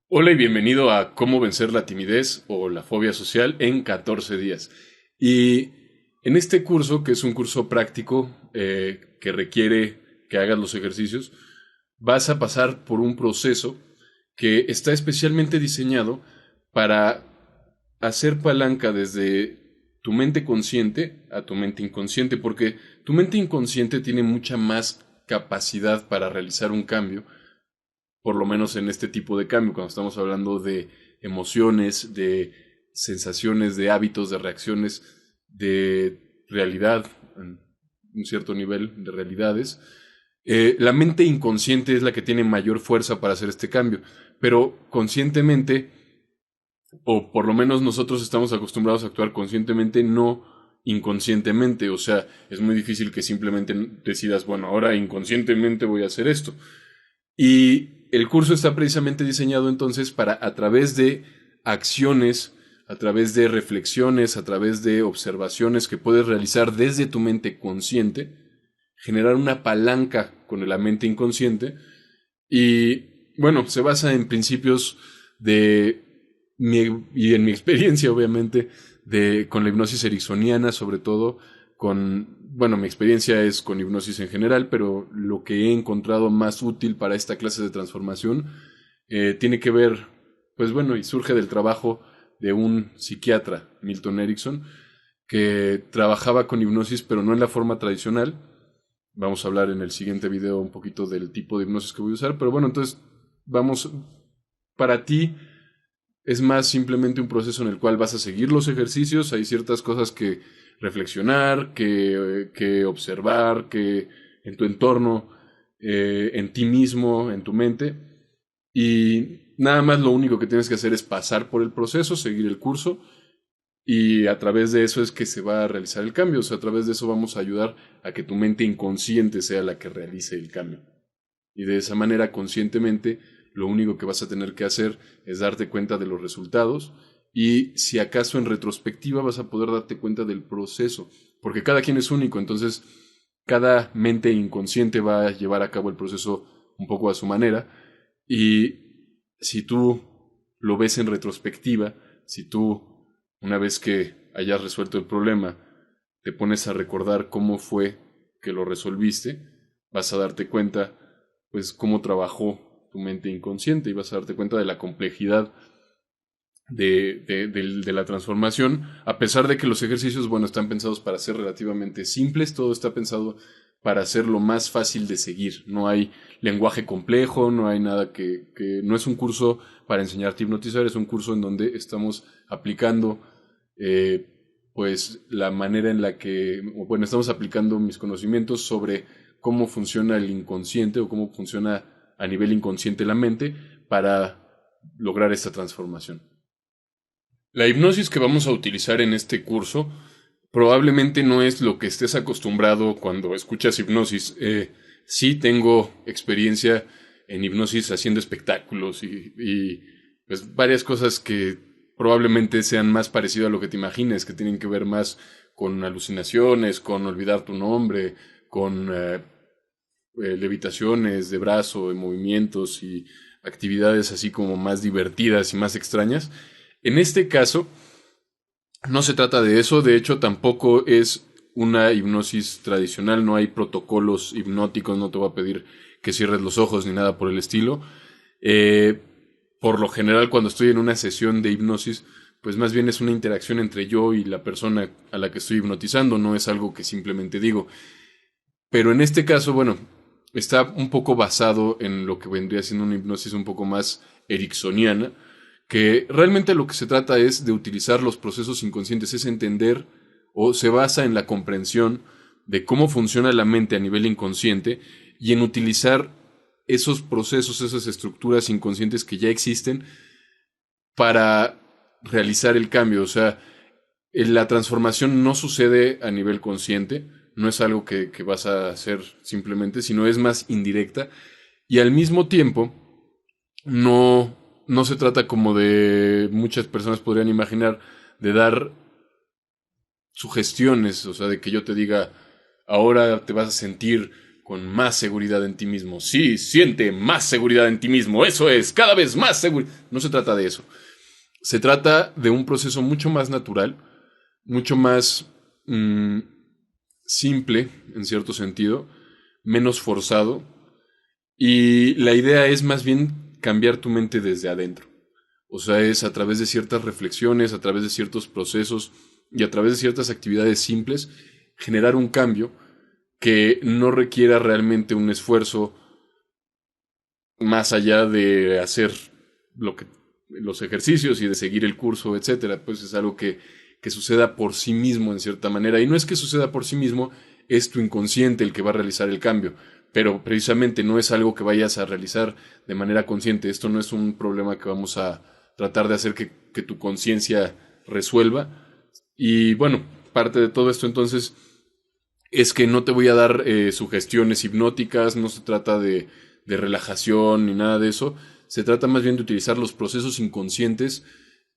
Hola y bienvenido a Cómo vencer la timidez o la fobia social en 14 días. Y en este curso, que es un curso práctico que requiere que hagas los ejercicios, vas a pasar por un proceso que está especialmente diseñado para hacer palanca desde tu mente consciente a tu mente inconsciente, porque tu mente inconsciente tiene mucha más capacidad para realizar un cambio, por lo menos en este tipo de cambio, cuando estamos hablando de emociones, de sensaciones, de hábitos, de reacciones, de realidad, en un cierto nivel de realidades. La mente inconsciente es la que tiene mayor fuerza para hacer este cambio, pero conscientemente, o por lo menos nosotros estamos acostumbrados a actuar conscientemente, no inconscientemente. O sea, es muy difícil que simplemente decidas, bueno, ahora inconscientemente voy a hacer esto. Y el curso está precisamente diseñado entonces para, a través de acciones, a través de reflexiones, a través de observaciones que puedes realizar desde tu mente consciente, generar una palanca con la mente inconsciente. Y bueno, se basa en principios de y en mi experiencia, obviamente, con la hipnosis ericksoniana, sobre todo bueno, mi experiencia es con hipnosis en general, pero lo que he encontrado más útil para esta clase de transformación tiene que ver, pues bueno, y surge del trabajo de un psiquiatra, Milton Erickson, que trabajaba con hipnosis, pero no en la forma tradicional. Vamos a hablar en el siguiente video un poquito del tipo de hipnosis que voy a usar, pero bueno, entonces vamos, para ti es más simplemente un proceso en el cual vas a seguir los ejercicios, hay ciertas cosas que reflexionar, que observar, que en tu entorno, en ti mismo, en tu mente, y nada más lo único que tienes que hacer es pasar por el proceso, seguir el curso, y a través de eso es que se va a realizar el cambio. O sea, a través de eso vamos a ayudar a que tu mente inconsciente sea la que realice el cambio. Y de esa manera, conscientemente, lo único que vas a tener que hacer es darte cuenta de los resultados y si acaso en retrospectiva vas a poder darte cuenta del proceso, porque cada quien es único, entonces cada mente inconsciente va a llevar a cabo el proceso un poco a su manera y si tú lo ves en retrospectiva, si tú, una vez que hayas resuelto el problema, te pones a recordar cómo fue que lo resolviste, vas a darte cuenta pues cómo trabajó tu mente inconsciente y vas a darte cuenta de la complejidad de la transformación, a pesar de que los ejercicios, bueno, están pensados para ser relativamente simples, todo está pensado para hacerlo más fácil de seguir. No hay lenguaje complejo, no hay nada que no es un curso para enseñarte a hipnotizar, es un curso en donde estamos aplicando eh, pues la manera en la que, bueno, estamos aplicando mis conocimientos sobre cómo funciona el inconsciente o cómo funciona a nivel inconsciente la mente para lograr esta transformación. La hipnosis que vamos a utilizar en este curso probablemente no es lo que estés acostumbrado cuando escuchas hipnosis. Sí tengo experiencia en hipnosis haciendo espectáculos pues varias cosas que probablemente sean más parecido a lo que te imagines, que tienen que ver más con alucinaciones, con olvidar tu nombre, con levitaciones de brazo, de movimientos y actividades así como más divertidas y más extrañas. En este caso, no se trata de eso, de hecho tampoco es una hipnosis tradicional, no hay protocolos hipnóticos, no te voy a pedir que cierres los ojos ni nada por el estilo. Eh, por lo general, cuando estoy en una sesión de hipnosis, pues más bien es una interacción entre yo y la persona a la que estoy hipnotizando, no es algo que simplemente digo. Pero en este caso, bueno, está un poco basado en lo que vendría siendo una hipnosis un poco más ericksoniana, que realmente lo que se trata es de utilizar los procesos inconscientes, es entender o se basa en la comprensión de cómo funciona la mente a nivel inconsciente y en utilizar esos procesos, esas estructuras inconscientes que ya existen para realizar el cambio. O sea, la transformación no sucede a nivel consciente, no es algo que vas a hacer simplemente, sino es más indirecta y al mismo tiempo no se trata como de muchas personas podrían imaginar de dar sugestiones, o sea, de que yo te diga, ahora te vas a sentir con más seguridad en ti mismo. Sí, siente más seguridad en ti mismo. Eso es, cada vez más seguro. No se trata de eso. Se trata de un proceso mucho más natural, mucho más simple, en cierto sentido, menos forzado. Y la idea es más bien cambiar tu mente desde adentro. O sea, es a través de ciertas reflexiones, a través de ciertos procesos y a través de ciertas actividades simples, generar un cambio que no requiera realmente un esfuerzo más allá de hacer los ejercicios y de seguir el curso, etcétera. Pues es algo que suceda por sí mismo en cierta manera. Y no es que suceda por sí mismo, es tu inconsciente el que va a realizar el cambio. Pero precisamente no es algo que vayas a realizar de manera consciente. Esto no es un problema que vamos a tratar de hacer que tu conciencia resuelva. Y bueno, parte de todo esto entonces es que no te voy a dar sugestiones hipnóticas, no se trata de relajación ni nada de eso. Se trata más bien de utilizar los procesos inconscientes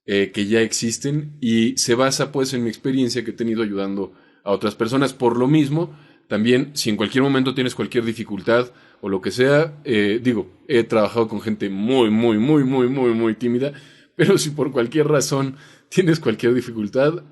que ya existen y se basa pues en mi experiencia que he tenido ayudando a otras personas. Por lo mismo, también si en cualquier momento tienes cualquier dificultad o lo que sea, he trabajado con gente muy tímida, pero si por cualquier razón tienes cualquier dificultad,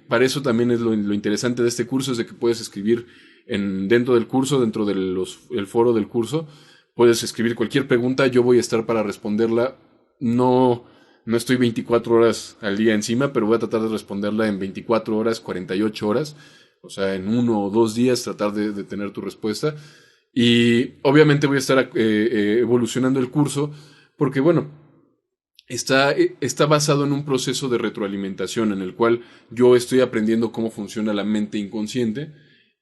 para eso también es lo interesante de este curso, es de que puedes escribir dentro del curso, dentro del foro del curso, puedes escribir cualquier pregunta, yo voy a estar para responderla. No estoy 24 horas al día encima, pero voy a tratar de responderla en 24 horas, 48 horas, o sea, en 1 o 2 días tratar de tener tu respuesta. Y obviamente voy a estar evolucionando el curso, porque bueno, está basado en un proceso de retroalimentación en el cual yo estoy aprendiendo cómo funciona la mente inconsciente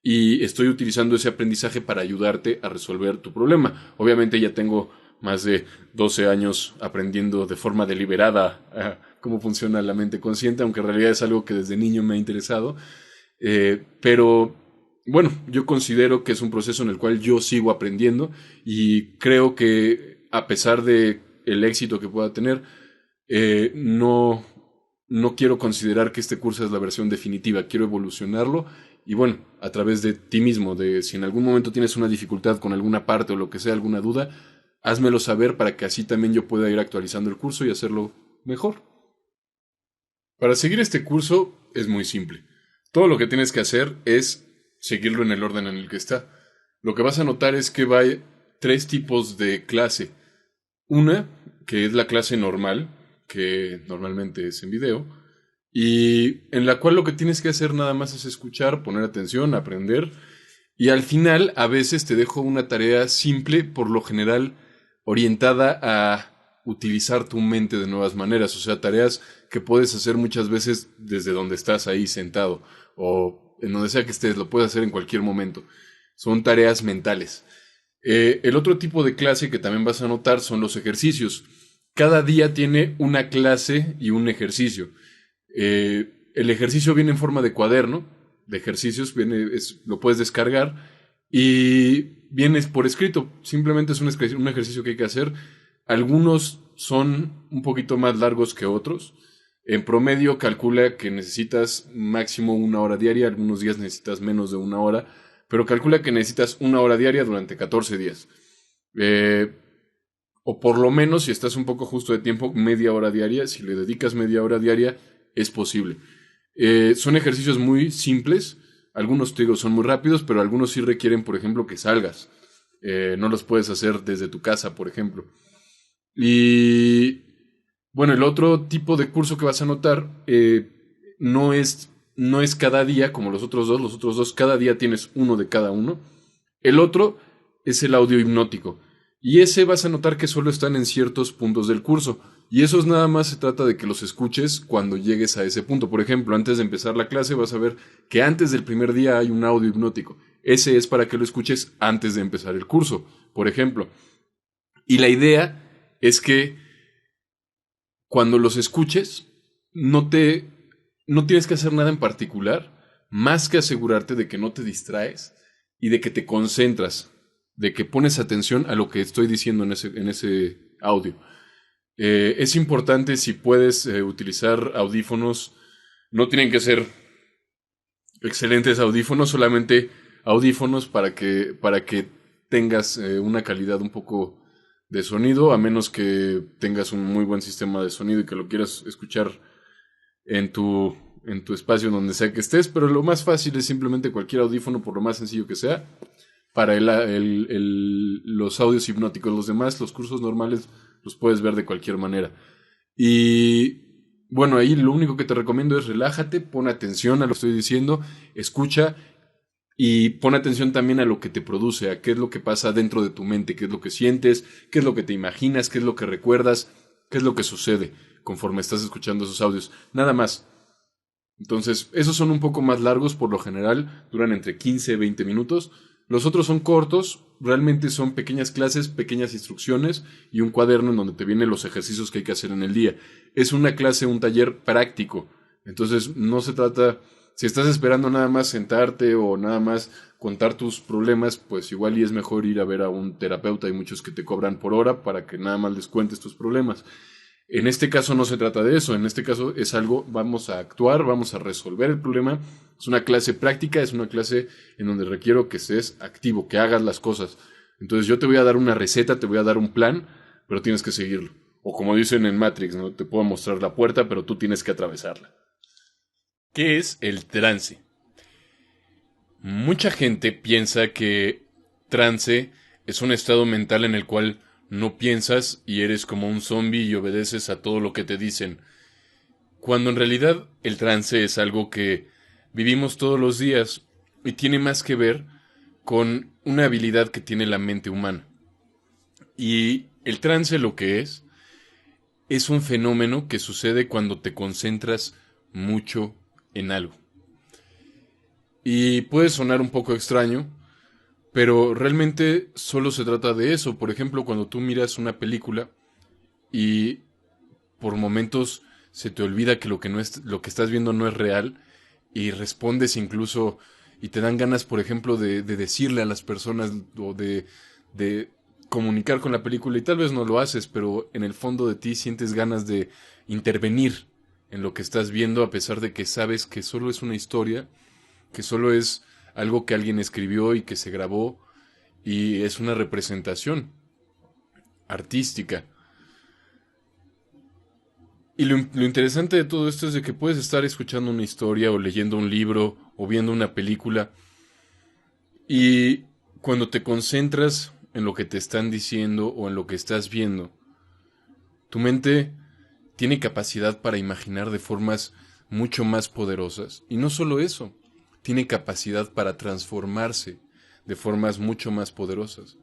y estoy utilizando ese aprendizaje para ayudarte a resolver tu problema. Obviamente ya tengo más de 12 años aprendiendo de forma deliberada cómo funciona la mente consciente, aunque en realidad es algo que desde niño me ha interesado. Pero bueno, yo considero que es un proceso en el cual yo sigo aprendiendo y creo que a pesar de el éxito que pueda tener, no quiero considerar que este curso es la versión definitiva, quiero evolucionarlo y bueno, a través de ti mismo, de si en algún momento tienes una dificultad con alguna parte o lo que sea, alguna duda, házmelo saber para que así también yo pueda ir actualizando el curso y hacerlo mejor. Para seguir este curso es muy simple. Todo lo que tienes que hacer es seguirlo en el orden en el que está. Lo que vas a notar es que hay 3 tipos de clase. Una, que es la clase normal, que normalmente es en video, y en la cual lo que tienes que hacer nada más es escuchar, poner atención, aprender, y al final a veces te dejo una tarea simple, por lo general orientada a utilizar tu mente de nuevas maneras, o sea, tareas que puedes hacer muchas veces desde donde estás ahí sentado, o en donde sea que estés, lo puedes hacer en cualquier momento. Son tareas mentales. El otro tipo de clase que también vas a notar son los ejercicios. Cada día tiene una clase y un ejercicio. El ejercicio viene en forma de cuaderno de ejercicios, lo puedes descargar y viene por escrito. Simplemente es un ejercicio que hay que hacer. Algunos son un poquito más largos que otros. En promedio calcula que necesitas máximo 1 hora diaria, algunos días necesitas menos de 1 hora, pero calcula que necesitas 1 hora diaria durante 14 días. O por lo menos, si estás un poco justo de tiempo, media hora diaria. Si le dedicas media hora diaria, es posible. Son ejercicios muy simples. Algunos, te digo, son muy rápidos, pero algunos sí requieren, por ejemplo, que salgas. No los puedes hacer desde tu casa, por ejemplo. Y bueno, el otro tipo de curso que vas a notar no es cada día como los otros dos. Los otros dos, cada día tienes uno de cada uno. El otro es el audio hipnótico. Y ese vas a notar que solo están en ciertos puntos del curso. Y esos nada más se trata de que los escuches cuando llegues a ese punto. Por ejemplo, antes de empezar la clase vas a ver que antes del primer día hay un audio hipnótico. Ese es para que lo escuches antes de empezar el curso, por ejemplo. Y la idea es que cuando los escuches, no tienes que hacer nada en particular, más que asegurarte de que no te distraes y de que te concentras, de que pones atención a lo que estoy diciendo en ese audio. Es importante si puedes utilizar audífonos, no tienen que ser excelentes audífonos, solamente audífonos para que tengas una calidad un poco de sonido, a menos que tengas un muy buen sistema de sonido y que lo quieras escuchar en en tu espacio donde sea que estés, pero lo más fácil es simplemente cualquier audífono, por lo más sencillo que sea, para los audios hipnóticos. Los demás, los cursos normales, los puedes ver de cualquier manera. Y bueno, ahí lo único que te recomiendo es relájate, pon atención a lo que estoy diciendo, escucha y pon atención también a lo que te produce, a qué es lo que pasa dentro de tu mente, qué es lo que sientes, qué es lo que te imaginas, qué es lo que recuerdas, qué es lo que sucede conforme estás escuchando esos audios. Nada más. Entonces, esos son un poco más largos por lo general, duran entre 15 y 20 minutos. Los otros son cortos, realmente son pequeñas clases, pequeñas instrucciones y un cuaderno en donde te vienen los ejercicios que hay que hacer en el día. Es una clase, un taller práctico. Entonces, no se trata, si estás esperando nada más sentarte o nada más contar tus problemas, pues igual y es mejor ir a ver a un terapeuta. Hay muchos que te cobran por hora para que nada más les cuentes tus problemas. En este caso no se trata de eso, en este caso es algo, vamos a actuar, vamos a resolver el problema. Es una clase práctica, es una clase en donde requiero que estés activo, que hagas las cosas. Entonces yo te voy a dar una receta, te voy a dar un plan, pero tienes que seguirlo. O como dicen en Matrix, ¿no? Te puedo mostrar la puerta, pero tú tienes que atravesarla. ¿Qué es el trance? Mucha gente piensa que trance es un estado mental en el cual no piensas y eres como un zombie y obedeces a todo lo que te dicen, cuando en realidad el trance es algo que vivimos todos los días y tiene más que ver con una habilidad que tiene la mente humana. Y el trance lo que es un fenómeno que sucede cuando te concentras mucho en algo. Y puede sonar un poco extraño, pero realmente solo se trata de eso. Por ejemplo, cuando tú miras una película y por momentos se te olvida que lo que estás viendo no es real y respondes incluso y te dan ganas, por ejemplo, de decirle a las personas o de comunicar con la película y tal vez no lo haces, pero en el fondo de ti sientes ganas de intervenir en lo que estás viendo a pesar de que sabes que solo es una historia, que solo es algo que alguien escribió y que se grabó y es una representación artística. Y lo interesante de todo esto es de que puedes estar escuchando una historia o leyendo un libro o viendo una película y cuando te concentras en lo que te están diciendo o en lo que estás viendo, tu mente tiene capacidad para imaginar de formas mucho más poderosas. Y no solo eso, tiene capacidad para transformarse de formas mucho más poderosas.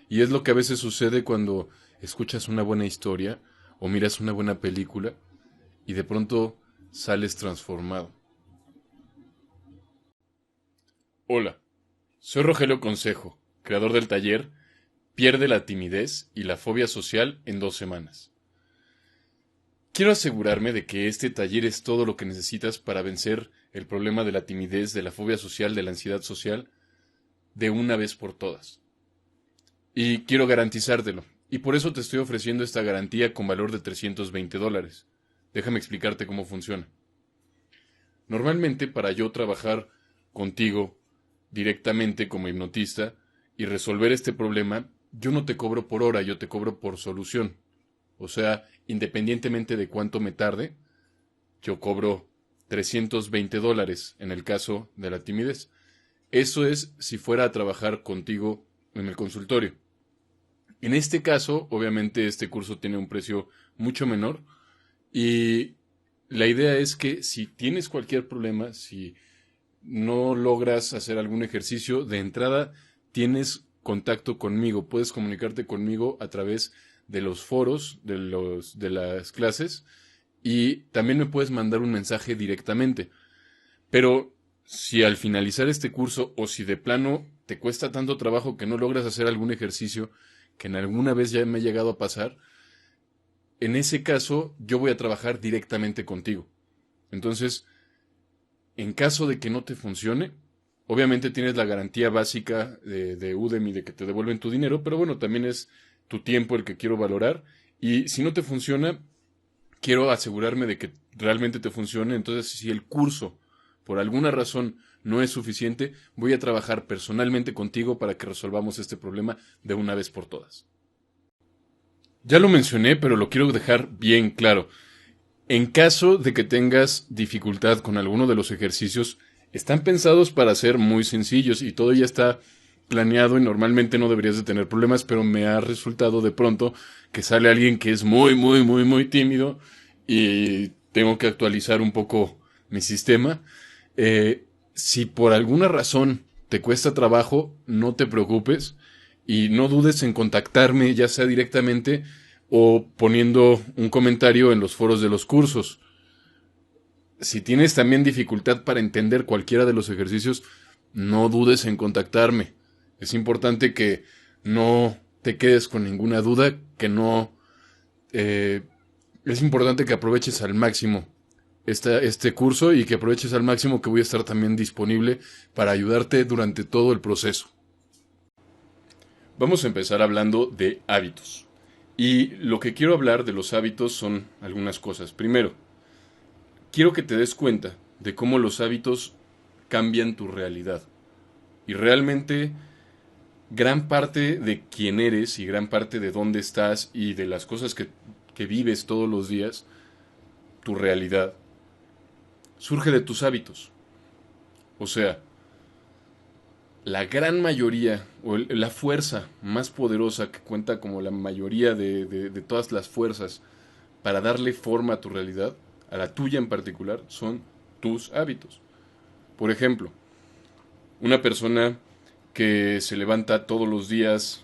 Y es lo que a veces sucede cuando escuchas una buena historia o miras una buena película y de pronto sales transformado. Hola, soy Rogelio Consejo, creador del taller Pierde la timidez y la fobia social en 2 semanas. Quiero asegurarme de que este taller es todo lo que necesitas para vencer el problema de la timidez, de la fobia social, de la ansiedad social, de una vez por todas. Y quiero garantizártelo. Y por eso te estoy ofreciendo esta garantía con valor de $320. Déjame explicarte cómo funciona. Normalmente, para yo trabajar contigo directamente como hipnotista y resolver este problema, yo no te cobro por hora, yo te cobro por solución. O sea, independientemente de cuánto me tarde, yo cobro $320 en el caso de la timidez. Eso es si fuera a trabajar contigo en el consultorio. En este caso, obviamente, este curso tiene un precio mucho menor y la idea es que si tienes cualquier problema, si no logras hacer algún ejercicio, de entrada tienes contacto conmigo, puedes comunicarte conmigo a través de los foros, de las clases y también me puedes mandar un mensaje directamente. Pero si al finalizar este curso o si de plano te cuesta tanto trabajo que no logras hacer algún ejercicio que en alguna vez ya me ha llegado a pasar, en ese caso yo voy a trabajar directamente contigo. Entonces, en caso de que no te funcione, obviamente tienes la garantía básica de Udemy de que te devuelven tu dinero, pero bueno, también es tu tiempo el que quiero valorar. Y si no te funciona, quiero asegurarme de que realmente te funcione. Entonces, si el curso, por alguna razón, no es suficiente, voy a trabajar personalmente contigo para que resolvamos este problema de una vez por todas. Ya lo mencioné, pero lo quiero dejar bien claro. En caso de que tengas dificultad con alguno de los ejercicios, están pensados para ser muy sencillos y todo ya está planeado y normalmente no deberías de tener problemas, pero me ha resultado de pronto que sale alguien que es muy tímido y tengo que actualizar un poco mi sistema. Si por alguna razón te cuesta trabajo, no te preocupes y no dudes en contactarme, ya sea directamente o poniendo un comentario en los foros de los cursos. Si tienes también dificultad para entender cualquiera de los ejercicios, no dudes en contactarme. Es importante que no te quedes con ninguna duda, que no... es importante que aproveches al máximo este curso y que aproveches al máximo que voy a estar también disponible para ayudarte durante todo el proceso. Vamos a empezar hablando de hábitos. Y lo que quiero hablar de los hábitos son algunas cosas. Primero, quiero que te des cuenta de cómo los hábitos cambian tu realidad. Y realmente gran parte de quién eres y gran parte de dónde estás y de las cosas que vives todos los días, tu realidad, surge de tus hábitos. O sea, la gran mayoría, o la fuerza más poderosa que cuenta como la mayoría de todas las fuerzas para darle forma a tu realidad, a la tuya en particular, son tus hábitos. Por ejemplo, una persona que se levanta todos los días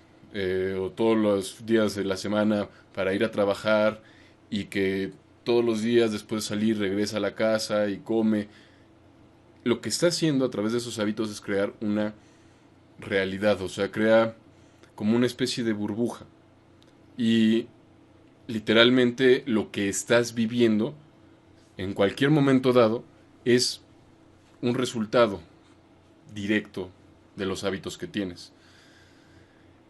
o todos los días de la semana para ir a trabajar y que todos los días después de salir regresa a la casa y come, lo que está haciendo a través de esos hábitos es crear una realidad, o sea, crea como una especie de burbuja. Y literalmente lo que estás viviendo en cualquier momento dado es un resultado directo de los hábitos que tienes.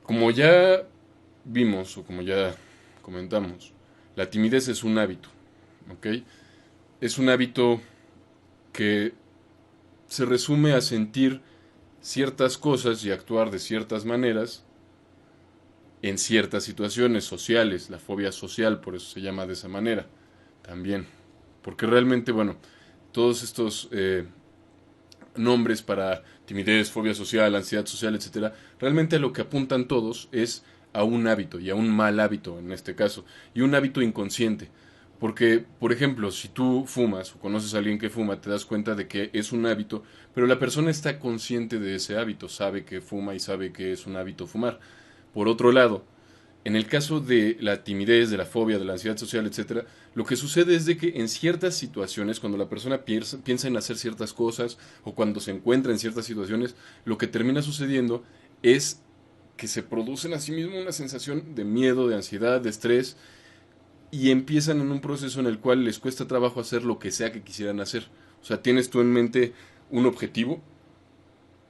Como ya vimos o como ya comentamos, la timidez es un hábito, ¿ok? Es un hábito que se resume a sentir ciertas cosas y actuar de ciertas maneras en ciertas situaciones sociales, la fobia social, por eso se llama de esa manera también. Porque realmente, bueno, todos estos nombres para timidez, fobia social, ansiedad social, etcétera, realmente lo que apuntan todos es a un hábito y a un mal hábito en este caso, y un hábito inconsciente. Porque, por ejemplo, si tú fumas o conoces a alguien que fuma, te das cuenta de que es un hábito, pero la persona está consciente de ese hábito, sabe que fuma y sabe que es un hábito fumar. Por otro lado, en el caso de la timidez, de la fobia, de la ansiedad social, etcétera, lo que sucede es de que en ciertas situaciones, cuando la persona piensa en hacer ciertas cosas o cuando se encuentra en ciertas situaciones, lo que termina sucediendo es que se producen a sí mismo una sensación de miedo, de ansiedad, de estrés, y empiezan en un proceso en el cual les cuesta trabajo hacer lo que sea que quisieran hacer. O sea, tienes tú en mente un objetivo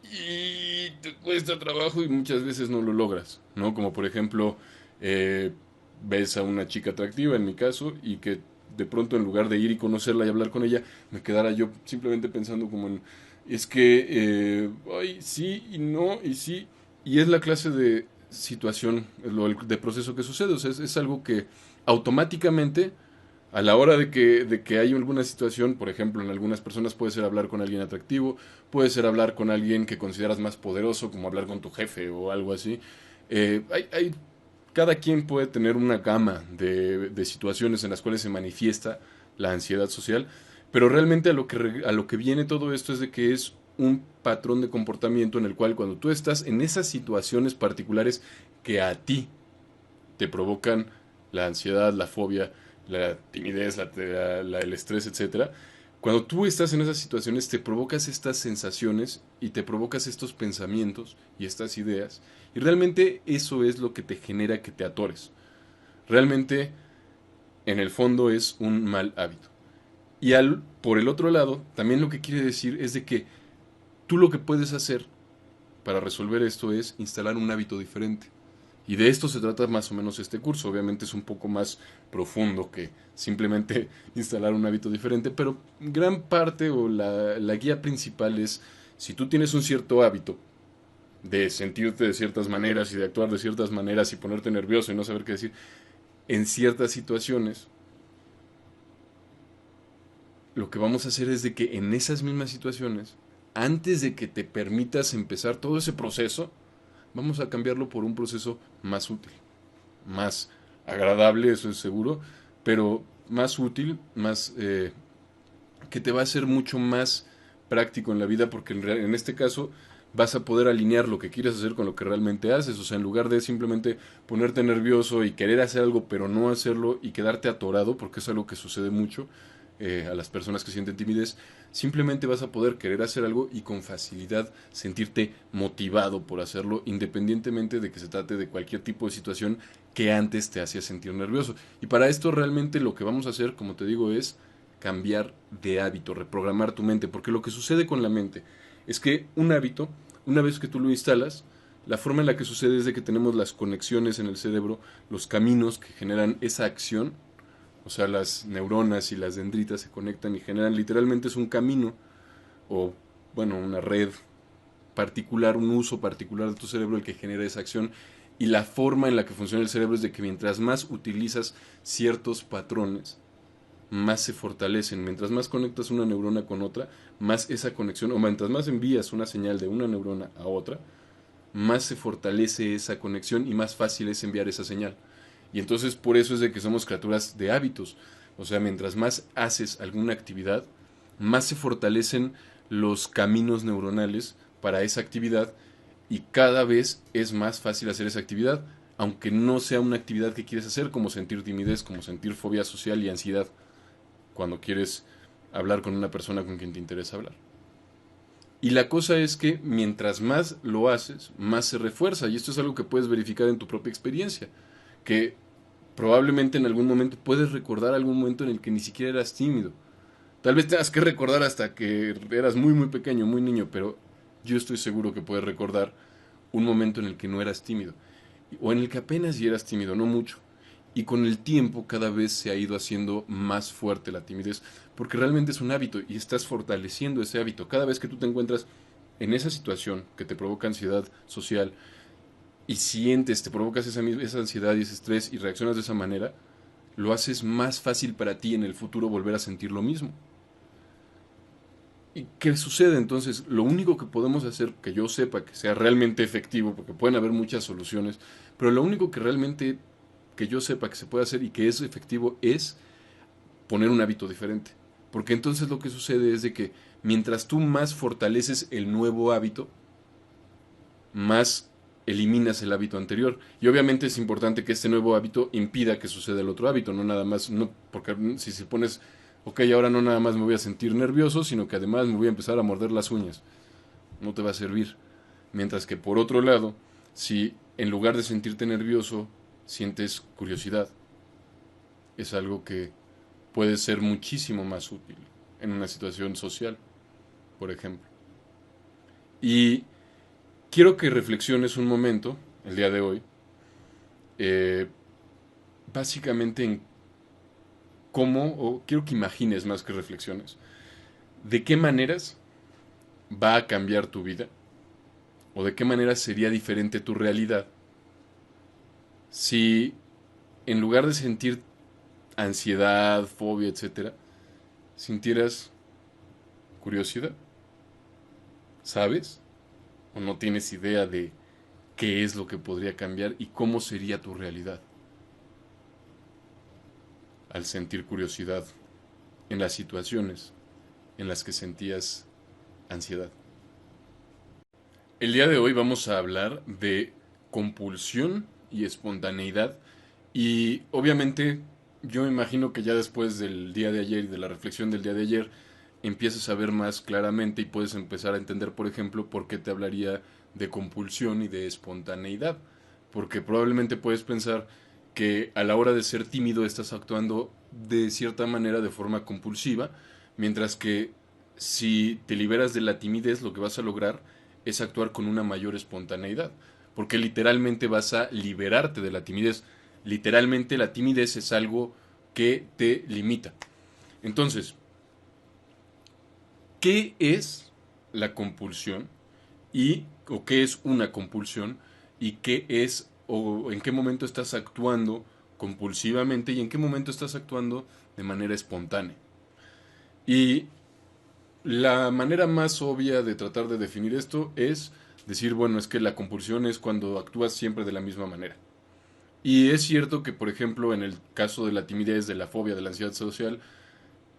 y te cuesta trabajo y muchas veces no lo logras, ¿no? Como por ejemplo, eh, ves a una chica atractiva, en mi caso, y que de pronto en lugar de ir y conocerla y hablar con ella, me quedara yo simplemente pensando como en, es que, ay, sí y no y sí, y es la clase de situación, de proceso que sucede, o sea, es algo que automáticamente a la hora de que hay alguna situación, por ejemplo, en algunas personas puede ser hablar con alguien atractivo, puede ser hablar con alguien que consideras más poderoso, como hablar con tu jefe o algo así. Cada quien puede tener una gama de situaciones en las cuales se manifiesta la ansiedad social, pero realmente a lo que viene todo esto es de que es un patrón de comportamiento en el cual cuando tú estás en esas situaciones particulares que a ti te provocan la ansiedad, la fobia, la timidez, el estrés, etcétera. Cuando tú estás en esas situaciones te provocas estas sensaciones y te provocas estos pensamientos y estas ideas y realmente eso es lo que te genera que te atores. Realmente en el fondo es un mal hábito. Y por el otro lado, también lo que quiere decir es de que tú lo que puedes hacer para resolver esto es instalar un hábito diferente. Y de esto se trata más o menos este curso. Obviamente es un poco más profundo que simplemente instalar un hábito diferente, pero gran parte o la guía principal es Si tú tienes un cierto hábito de sentirte de ciertas maneras y de actuar de ciertas maneras y ponerte nervioso y no saber qué decir, en ciertas situaciones, lo que vamos a hacer es de que en esas mismas situaciones, antes de que te permitas empezar todo ese proceso, vamos a cambiarlo por un proceso más útil, más agradable, eso es seguro, pero más útil, más que te va a ser mucho más práctico en la vida, porque en este caso vas a poder alinear lo que quieres hacer con lo que realmente haces. O sea, en lugar de simplemente ponerte nervioso y querer hacer algo pero no hacerlo y quedarte atorado, porque es algo que sucede mucho a las personas que sienten timidez, simplemente vas a poder querer hacer algo y con facilidad sentirte motivado por hacerlo, independientemente de que se trate de cualquier tipo de situación que antes te hacía sentir nervioso. Y para esto realmente lo que vamos a hacer, como te digo, es cambiar de hábito, reprogramar tu mente, porque lo que sucede con la mente es que un hábito, una vez que tú lo instalas, la forma en la que sucede es de que tenemos las conexiones en el cerebro, los caminos que generan esa acción, o sea, las neuronas y las dendritas se conectan y generan, literalmente es un camino, o bueno, una red particular, un uso particular de tu cerebro el que genera esa acción, y la forma en la que funciona el cerebro es de que mientras más utilizas ciertos patrones, más se fortalecen. Mientras más conectas una neurona con otra, más esa conexión, o mientras más envías una señal de una neurona a otra, más se fortalece esa conexión y más fácil es enviar esa señal. Y entonces por eso es de que somos criaturas de hábitos. O sea, mientras más haces alguna actividad, más se fortalecen los caminos neuronales para esa actividad y cada vez es más fácil hacer esa actividad, aunque no sea una actividad que quieres hacer, como sentir timidez, como sentir fobia social y ansiedad cuando quieres hablar con una persona con quien te interesa hablar. Y la cosa es que mientras más lo haces, más se refuerza. Y esto es algo que puedes verificar en tu propia experiencia. Que probablemente en algún momento puedes recordar algún momento en el que ni siquiera eras tímido. Tal vez tengas que recordar hasta que eras muy muy pequeño, muy niño, pero yo estoy seguro que puedes recordar un momento en el que no eras tímido. O en el que apenas y eras tímido, no mucho. Y con el tiempo cada vez se ha ido haciendo más fuerte la timidez, porque realmente es un hábito y estás fortaleciendo ese hábito. Cada vez que tú te encuentras en esa situación que te provoca ansiedad social y sientes, te provocas esa ansiedad y ese estrés y reaccionas de esa manera, lo haces más fácil para ti en el futuro volver a sentir lo mismo. ¿Y qué sucede entonces? Lo único que podemos hacer, que yo sepa que sea realmente efectivo, porque pueden haber muchas soluciones, pero lo único que realmente que yo sepa que se puede hacer y que es efectivo es poner un hábito diferente. Porque entonces lo que sucede es de que mientras tú más fortaleces el nuevo hábito, más eliminas el hábito anterior. Y obviamente es importante que este nuevo hábito impida que suceda el otro hábito, no nada más, no, porque si se pones, ok, ahora no nada más me voy a sentir nervioso, sino que además me voy a empezar a morder las uñas. No te va a servir. Mientras que por otro lado, si en lugar de sentirte nervioso, sientes curiosidad, es algo que puede ser muchísimo más útil en una situación social, por ejemplo. Y quiero que reflexiones un momento, el día de hoy, eh, básicamente en cómo, o quiero que imagines más que reflexiones, de qué maneras va a cambiar tu vida, o de qué manera sería diferente tu realidad si en lugar de sentir ansiedad, fobia, etcétera, sintieras curiosidad. ¿Sabes? ¿O no tienes idea de qué es lo que podría cambiar y cómo sería tu realidad al sentir curiosidad en las situaciones en las que sentías ansiedad? El día de hoy vamos a hablar de compulsión y espontaneidad y obviamente yo me imagino que ya después del día de ayer y de la reflexión del día de ayer empiezas a ver más claramente y puedes empezar a entender, por ejemplo, por qué te hablaría de compulsión y de espontaneidad. Porque probablemente puedes pensar que a la hora de ser tímido estás actuando de cierta manera de forma compulsiva, mientras que si te liberas de la timidez lo que vas a lograr es actuar con una mayor espontaneidad, porque literalmente vas a liberarte de la timidez. Literalmente la timidez es algo que te limita. Entonces, ¿qué es la compulsión o qué es una compulsión y qué es o en qué momento estás actuando compulsivamente y en qué momento estás actuando de manera espontánea. Y la manera más obvia de tratar de definir esto es decir, bueno, es que la compulsión es cuando actúas siempre de la misma manera. Y es cierto que, por ejemplo, en el caso de la timidez, de la fobia, de la ansiedad social,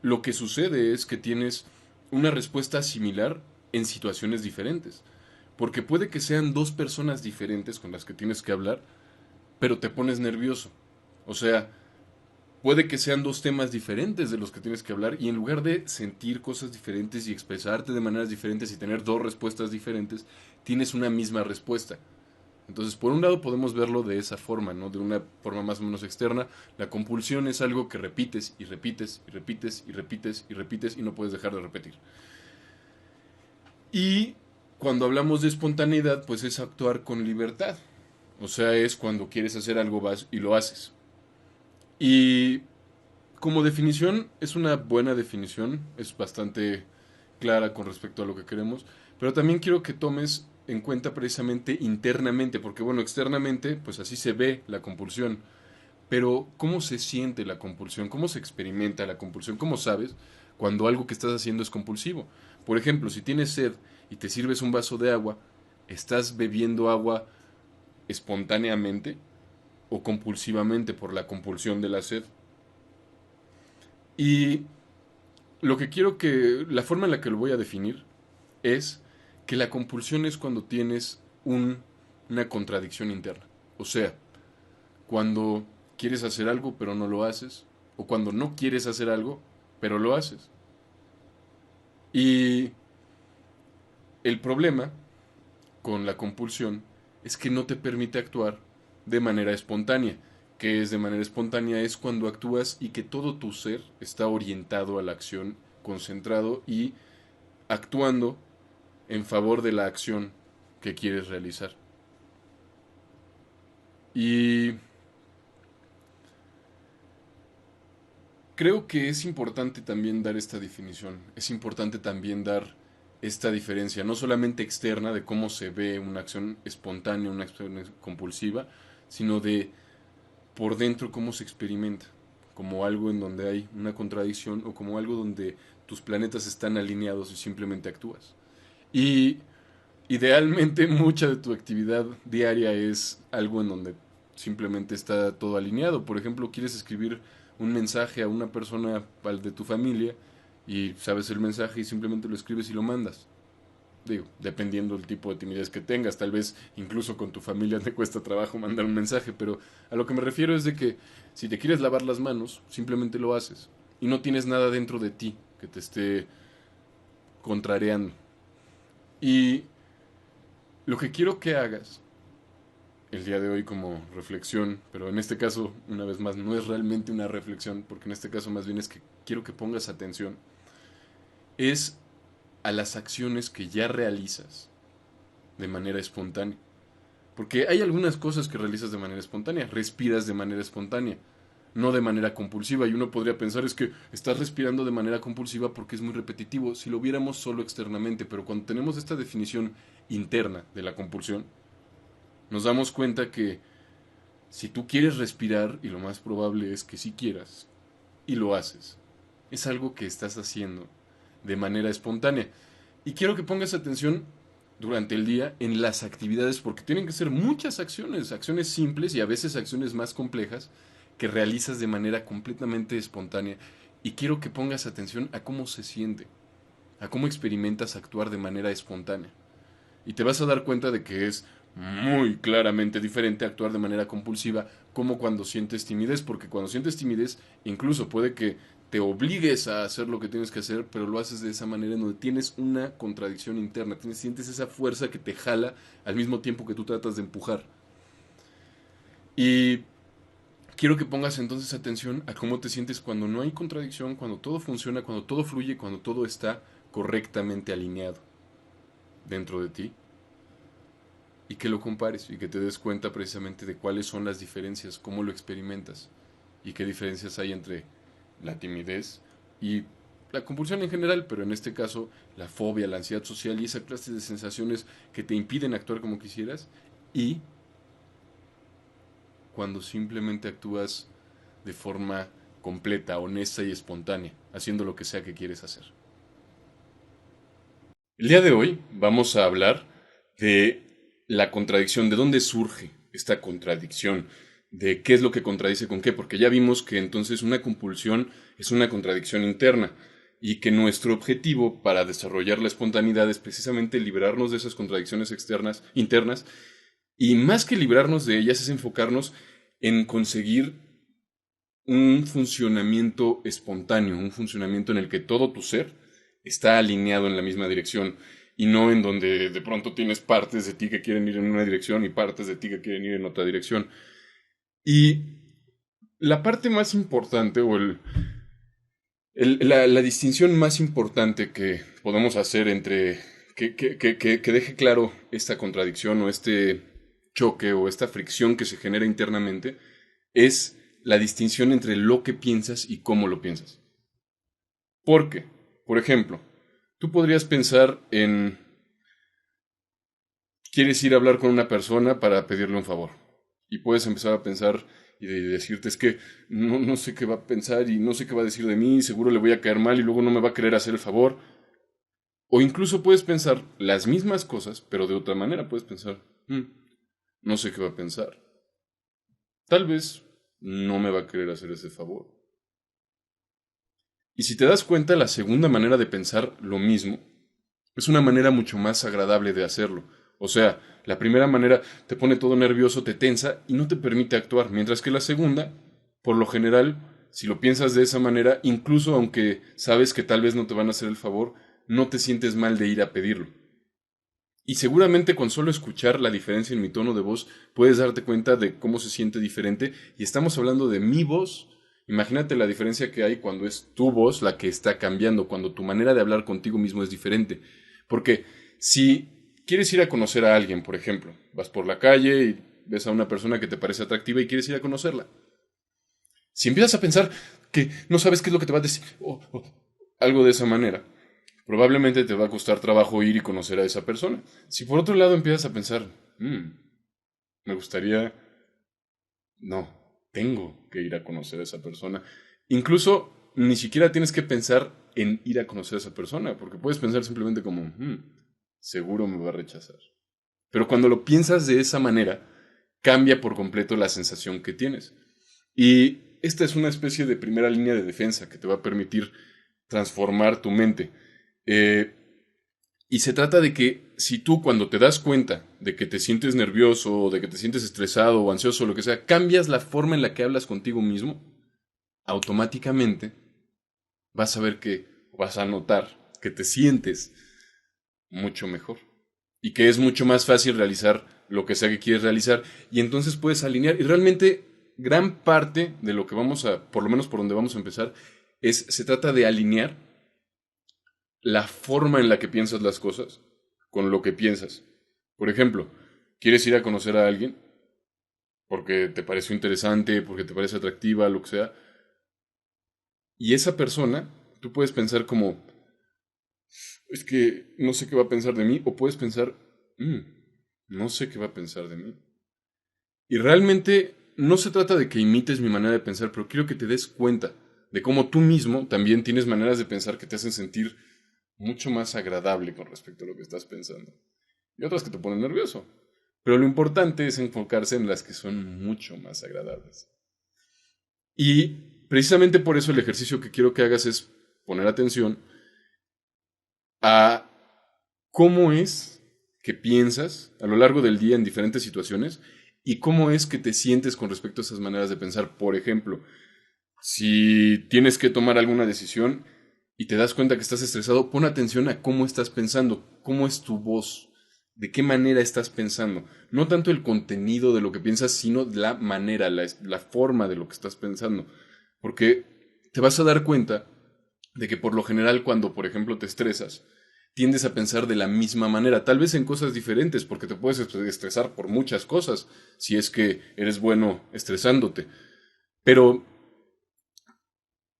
lo que sucede es que tienes una respuesta similar en situaciones diferentes. Porque puede que sean dos personas diferentes con las que tienes que hablar, pero te pones nervioso. O sea, puede que sean dos temas diferentes de los que tienes que hablar y en lugar de sentir cosas diferentes y expresarte de maneras diferentes y tener dos respuestas diferentes, tienes una misma respuesta. Entonces, por un lado podemos verlo de esa forma, ¿no? De una forma más o menos externa. La compulsión es algo que repites y repites y repites y repites y repites y no puedes dejar de repetir. Y cuando hablamos de espontaneidad, pues es actuar con libertad. O sea, es cuando quieres hacer algo vas y lo haces. Y como definición, es una buena definición, es bastante clara con respecto a lo que queremos, pero también quiero que tomes en cuenta precisamente internamente, porque bueno, externamente, pues así se ve la compulsión, pero ¿cómo se siente la compulsión? ¿Cómo se experimenta la compulsión? ¿Cómo sabes cuando algo que estás haciendo es compulsivo? Por ejemplo, si tienes sed y te sirves un vaso de agua, ¿estás bebiendo agua espontáneamente o compulsivamente por la compulsión de la sed? Y lo que quiero que, la forma en la que lo voy a definir es que la compulsión es cuando tienes una contradicción interna. O sea, cuando quieres hacer algo pero no lo haces, o cuando no quieres hacer algo pero lo haces. Y el problema con la compulsión es que no te permite actuar de manera espontánea. Que es de manera espontánea es cuando actúas y que todo tu ser está orientado a la acción, concentrado y actuando en favor de la acción que quieres realizar. Y creo que es importante también dar esta definición, es importante también dar esta diferencia, no solamente externa de cómo se ve una acción espontánea, una acción compulsiva, sino de por dentro cómo se experimenta, como algo en donde hay una contradicción o como algo donde tus planetas están alineados y simplemente actúas. Y idealmente mucha de tu actividad diaria es algo en donde simplemente está todo alineado. Por ejemplo, quieres escribir un mensaje a una persona de tu familia y sabes el mensaje y simplemente lo escribes y lo mandas. Digo, dependiendo del tipo de timidez que tengas, tal vez incluso con tu familia te cuesta trabajo mandar un mensaje, pero a lo que me refiero es de que si te quieres lavar las manos, simplemente lo haces y no tienes nada dentro de ti que te esté contrariando. Y lo que quiero que hagas el día de hoy como reflexión, pero en este caso, una vez más, no es realmente una reflexión, porque en este caso más bien es que quiero que pongas atención, es a las acciones que ya realizas de manera espontánea. Porque hay algunas cosas que realizas de manera espontánea, respiras de manera espontánea, no de manera compulsiva, y uno podría pensar es que estás respirando de manera compulsiva porque es muy repetitivo, si lo viéramos solo externamente, pero cuando tenemos esta definición interna de la compulsión, nos damos cuenta que si tú quieres respirar, y lo más probable es que sí quieras, y lo haces, es algo que estás haciendo de manera espontánea. Y quiero que pongas atención durante el día en las actividades, porque tienen que ser muchas acciones, acciones simples y a veces acciones más complejas que realizas de manera completamente espontánea. Y quiero que pongas atención a cómo se siente, a cómo experimentas actuar de manera espontánea. Y te vas a dar cuenta de que es muy claramente diferente actuar de manera compulsiva como cuando sientes timidez, porque cuando sientes timidez incluso puede que te obligues a hacer lo que tienes que hacer, pero lo haces de esa manera en donde tienes una contradicción interna, sientes esa fuerza que te jala al mismo tiempo que tú tratas de empujar. Y quiero que pongas entonces atención a cómo te sientes cuando no hay contradicción, cuando todo funciona, cuando todo fluye, cuando todo está correctamente alineado dentro de ti y que lo compares y que te des cuenta precisamente de cuáles son las diferencias, cómo lo experimentas y qué diferencias hay entre la timidez y la compulsión en general, pero en este caso la fobia, la ansiedad social y esa clase de sensaciones que te impiden actuar como quisieras, y cuando simplemente actúas de forma completa, honesta y espontánea, haciendo lo que sea que quieres hacer. El día de hoy vamos a hablar de la contradicción, de dónde surge esta contradicción, de qué es lo que contradice con qué, porque ya vimos que entonces una compulsión es una contradicción interna y que nuestro objetivo para desarrollar la espontaneidad es precisamente liberarnos de esas contradicciones externas, internas, y más que librarnos de ellas es enfocarnos en conseguir un funcionamiento espontáneo, un funcionamiento en el que todo tu ser está alineado en la misma dirección y no en donde de pronto tienes partes de ti que quieren ir en una dirección y partes de ti que quieren ir en otra dirección. Y la parte más importante o la distinción más importante que podemos hacer entre que deje claro esta contradicción o este choque o esta fricción que se genera internamente es la distinción entre lo que piensas y cómo lo piensas. Porque, por ejemplo, tú podrías pensar en, quieres ir a hablar con una persona para pedirle un favor. Y puedes empezar a pensar y decirte, es que no sé qué va a pensar y no sé qué va a decir de mí, seguro le voy a caer mal y luego no me va a querer hacer el favor. O incluso puedes pensar las mismas cosas, pero de otra manera puedes pensar, no sé qué va a pensar. Tal vez no me va a querer hacer ese favor. Y si te das cuenta, la segunda manera de pensar lo mismo es una manera mucho más agradable de hacerlo. O sea, la primera manera te pone todo nervioso, te tensa y no te permite actuar, mientras que la segunda, por lo general, si lo piensas de esa manera, incluso aunque sabes que tal vez no te van a hacer el favor, no te sientes mal de ir a pedirlo. Y seguramente con solo escuchar la diferencia en mi tono de voz puedes darte cuenta de cómo se siente diferente. Y estamos hablando de mi voz. Imagínate la diferencia que hay cuando es tu voz la que está cambiando, cuando tu manera de hablar contigo mismo es diferente. Porque si quieres ir a conocer a alguien, por ejemplo, vas por la calle y ves a una persona que te parece atractiva y quieres ir a conocerla. Si empiezas a pensar que no sabes qué es lo que te va a decir o algo de esa manera, probablemente te va a costar trabajo ir y conocer a esa persona. Si por otro lado empiezas a pensar, me gustaría, no, tengo que ir a conocer a esa persona. Incluso ni siquiera tienes que pensar en ir a conocer a esa persona, porque puedes pensar simplemente como, seguro me va a rechazar. Pero cuando lo piensas de esa manera, cambia por completo la sensación que tienes. Y esta es una especie de primera línea de defensa que te va a permitir transformar tu mente. Eh, y se trata de que si tú cuando te das cuenta de que te sientes nervioso, o de que te sientes estresado o ansioso o lo que sea, cambias la forma en la que hablas contigo mismo, automáticamente vas a ver que, vas a notar que te sientes mucho mejor y que es mucho más fácil realizar lo que sea que quieres realizar y entonces puedes alinear y realmente gran parte de lo que vamos a, por lo menos por donde vamos a empezar, se trata de alinear la forma en la que piensas las cosas con lo que piensas. Por ejemplo, ¿quieres ir a conocer a alguien? Porque te pareció interesante, porque te parece atractiva, lo que sea. Y esa persona, tú puedes pensar como, es que no sé qué va a pensar de mí, o puedes pensar, no sé qué va a pensar de mí. Y realmente no se trata de que imites mi manera de pensar, pero quiero que te des cuenta de cómo tú mismo también tienes maneras de pensar que te hacen sentir mucho más agradable con respecto a lo que estás pensando. Y otras que te ponen nervioso. Pero lo importante es enfocarse en las que son mucho más agradables. Y precisamente por eso el ejercicio que quiero que hagas es poner atención a cómo es que piensas a lo largo del día en diferentes situaciones y cómo es que te sientes con respecto a esas maneras de pensar. Por ejemplo, si tienes que tomar alguna decisión y te das cuenta que estás estresado, pon atención a cómo estás pensando, cómo es tu voz, de qué manera estás pensando. No tanto el contenido de lo que piensas, sino la manera, la forma de lo que estás pensando. Porque te vas a dar cuenta de que por lo general cuando, por ejemplo, te estresas, tiendes a pensar de la misma manera, tal vez en cosas diferentes, porque te puedes estresar por muchas cosas, si es que eres bueno estresándote. Pero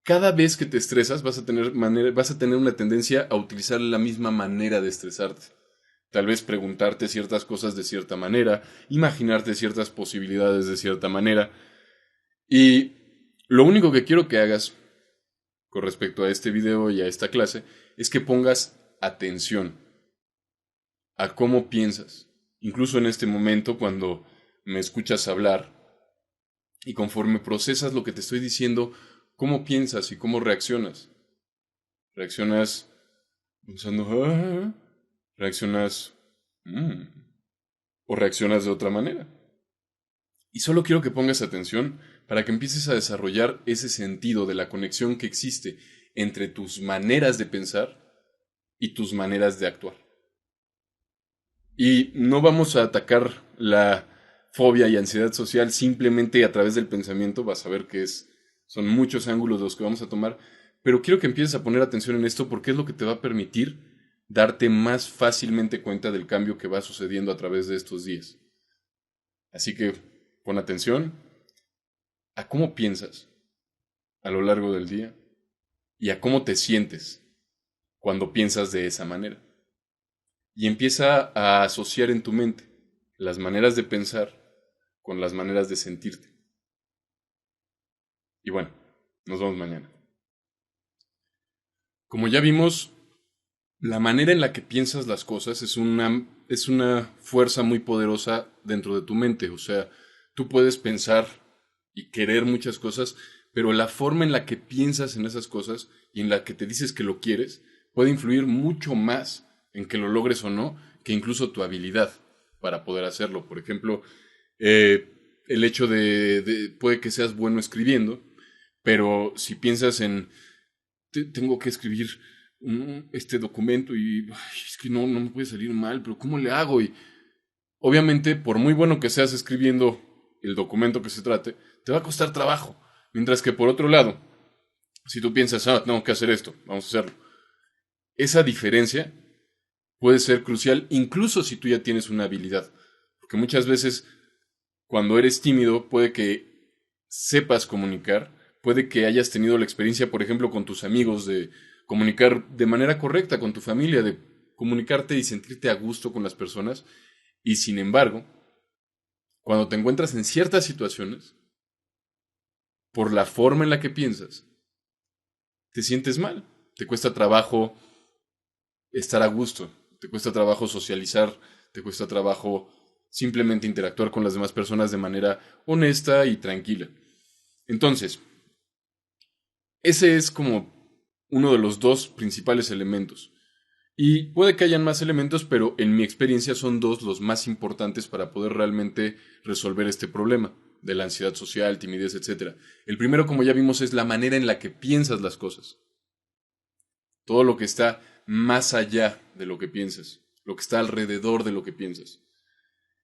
cada vez que te estresas vas a tener una tendencia a utilizar la misma manera de estresarte. Tal vez preguntarte ciertas cosas de cierta manera, imaginarte ciertas posibilidades de cierta manera. Y lo único que quiero que hagas con respecto a este video y a esta clase es que pongas atención a cómo piensas. Incluso en este momento, cuando me escuchas hablar y conforme procesas lo que te estoy diciendo, cómo piensas y cómo reaccionas. Reaccionas pensando, "Ah", reaccionas, "Mm", o reaccionas de otra manera. Y solo quiero que pongas atención para que empieces a desarrollar ese sentido de la conexión que existe entre tus maneras de pensar y tus maneras de actuar. Y no vamos a atacar la fobia y ansiedad social simplemente a través del pensamiento, vas a ver que son muchos ángulos los que vamos a tomar, pero quiero que empieces a poner atención en esto porque es lo que te va a permitir darte más fácilmente cuenta del cambio que va sucediendo a través de estos días. Así que pon atención a cómo piensas a lo largo del día y a cómo te sientes cuando piensas de esa manera. Y empieza a asociar en tu mente las maneras de pensar con las maneras de sentirte. Y bueno, nos vemos mañana. Como ya vimos, la manera en la que piensas las cosas es una fuerza muy poderosa dentro de tu mente. O sea, tú puedes pensar y querer muchas cosas, pero la forma en la que piensas en esas cosas y en la que te dices que lo quieres puede influir mucho más en que lo logres o no que incluso tu habilidad para poder hacerlo. Por ejemplo, el hecho puede que seas bueno escribiendo, pero si piensas en tengo que escribir este documento y ay, es que no me puede salir mal, pero ¿cómo le hago? Y obviamente, por muy bueno que seas escribiendo el documento que se trate, te va a costar trabajo. Mientras que por otro lado, si tú piensas, tengo que hacer esto, vamos a hacerlo. Esa diferencia puede ser crucial incluso si tú ya tienes una habilidad. Porque muchas veces cuando eres tímido puede que sepas comunicar, puede que hayas tenido la experiencia, por ejemplo, con tus amigos de comunicar de manera correcta con tu familia, de comunicarte y sentirte a gusto con las personas. Y sin embargo, cuando te encuentras en ciertas situaciones, por la forma en la que piensas, te sientes mal. Te cuesta trabajo estar a gusto, te cuesta trabajo socializar, te cuesta trabajo simplemente interactuar con las demás personas de manera honesta y tranquila. Entonces, ese es como uno de los dos principales elementos. Y puede que hayan más elementos, pero en mi experiencia son dos los más importantes para poder realmente resolver este problema de la ansiedad social, timidez, etc. El primero, como ya vimos, es la manera en la que piensas las cosas. Todo lo que está más allá de lo que piensas, lo que está alrededor de lo que piensas.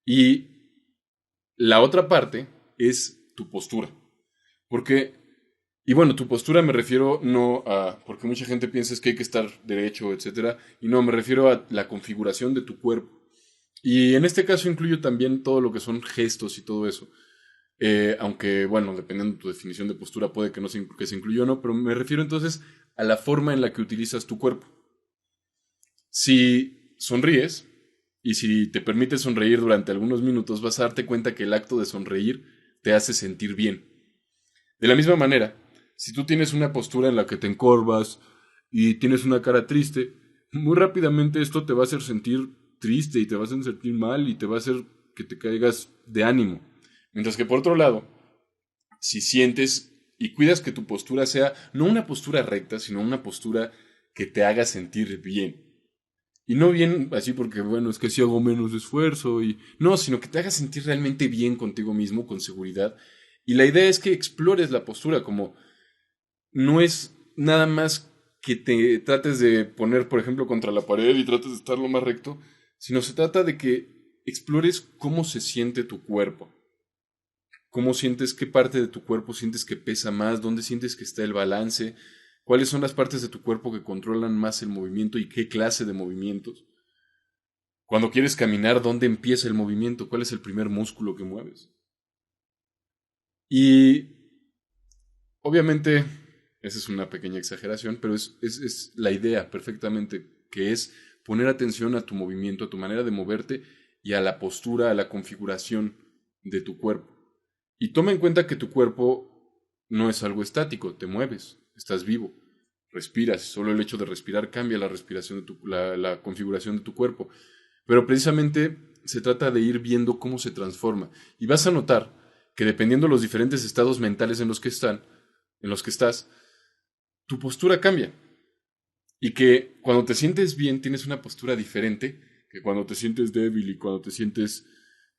Y la otra parte es tu postura. Porque, y bueno, tu postura me refiero no a, porque mucha gente piensa es que hay que estar derecho, etcétera, y no, me refiero a la configuración de tu cuerpo. Y en este caso incluyo también todo lo que son gestos y todo eso. Aunque, bueno, dependiendo de tu definición de postura, puede que no que se incluya o no, pero me refiero entonces a la forma en la que utilizas tu cuerpo. Si sonríes y si te permites sonreír durante algunos minutos, vas a darte cuenta que el acto de sonreír te hace sentir bien. De la misma manera, si tú tienes una postura en la que te encorvas y tienes una cara triste, muy rápidamente esto te va a hacer sentir triste y te va a hacer sentir mal y te va a hacer que te caigas de ánimo. Mientras que por otro lado, si sientes y cuidas que tu postura sea no una postura recta, sino una postura que te haga sentir bien. Y no bien así porque, bueno, es que si hago menos esfuerzo y... No, sino que te haga sentir realmente bien contigo mismo, con seguridad. Y la idea es que explores la postura, como no es nada más que te trates de poner, por ejemplo, contra la pared y trates de estar lo más recto, sino se trata de que explores cómo se siente tu cuerpo. ¿Cómo sientes qué parte de tu cuerpo sientes que pesa más? ¿Dónde sientes que está el balance? ¿Cuáles son las partes de tu cuerpo que controlan más el movimiento y qué clase de movimientos? Cuando quieres caminar, ¿dónde empieza el movimiento? ¿Cuál es el primer músculo que mueves? Y obviamente Esa es una pequeña exageración, pero es la idea perfectamente, que es poner atención a tu movimiento, a tu manera de moverte y a la postura, a la configuración de tu cuerpo. Y toma en cuenta que tu cuerpo no es algo estático, te mueves, estás vivo, respiras, solo el hecho de respirar cambia la respiración de la configuración de tu cuerpo. Pero precisamente se trata de ir viendo cómo se transforma. Y vas a notar que dependiendo de los diferentes estados mentales en los que estás, tu postura cambia. Y que cuando te sientes bien tienes una postura diferente que cuando te sientes débil y cuando te sientes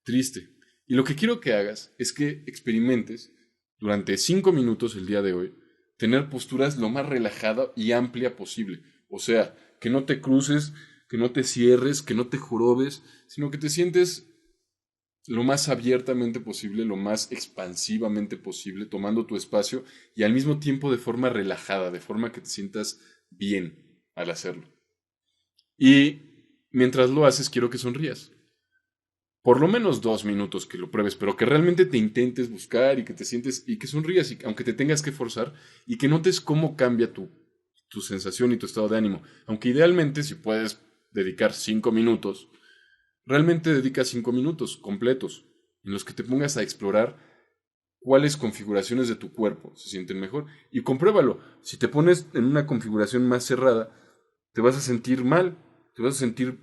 triste. Y lo que quiero que hagas es que experimentes durante 5 minutos el día de hoy tener posturas lo más relajada y amplia posible. O sea, que no te cruces, que no te cierres, que no te jorobes, sino que te sientes lo más abiertamente posible, lo más expansivamente posible, tomando tu espacio y al mismo tiempo de forma relajada, de forma que te sientas bien al hacerlo. Y mientras lo haces, quiero que sonrías. Por lo menos 2 minutos que lo pruebes, pero que realmente te intentes buscar y que te sientes y que sonrías, y, aunque te tengas que forzar, y que notes cómo cambia tu sensación y tu estado de ánimo. Aunque idealmente, si puedes dedicar 5 minutos, realmente dedica 5 minutos completos en los que te pongas a explorar cuáles configuraciones de tu cuerpo se sienten mejor. Y compruébalo. Si te pones en una configuración más cerrada, te vas a sentir mal, te vas a sentir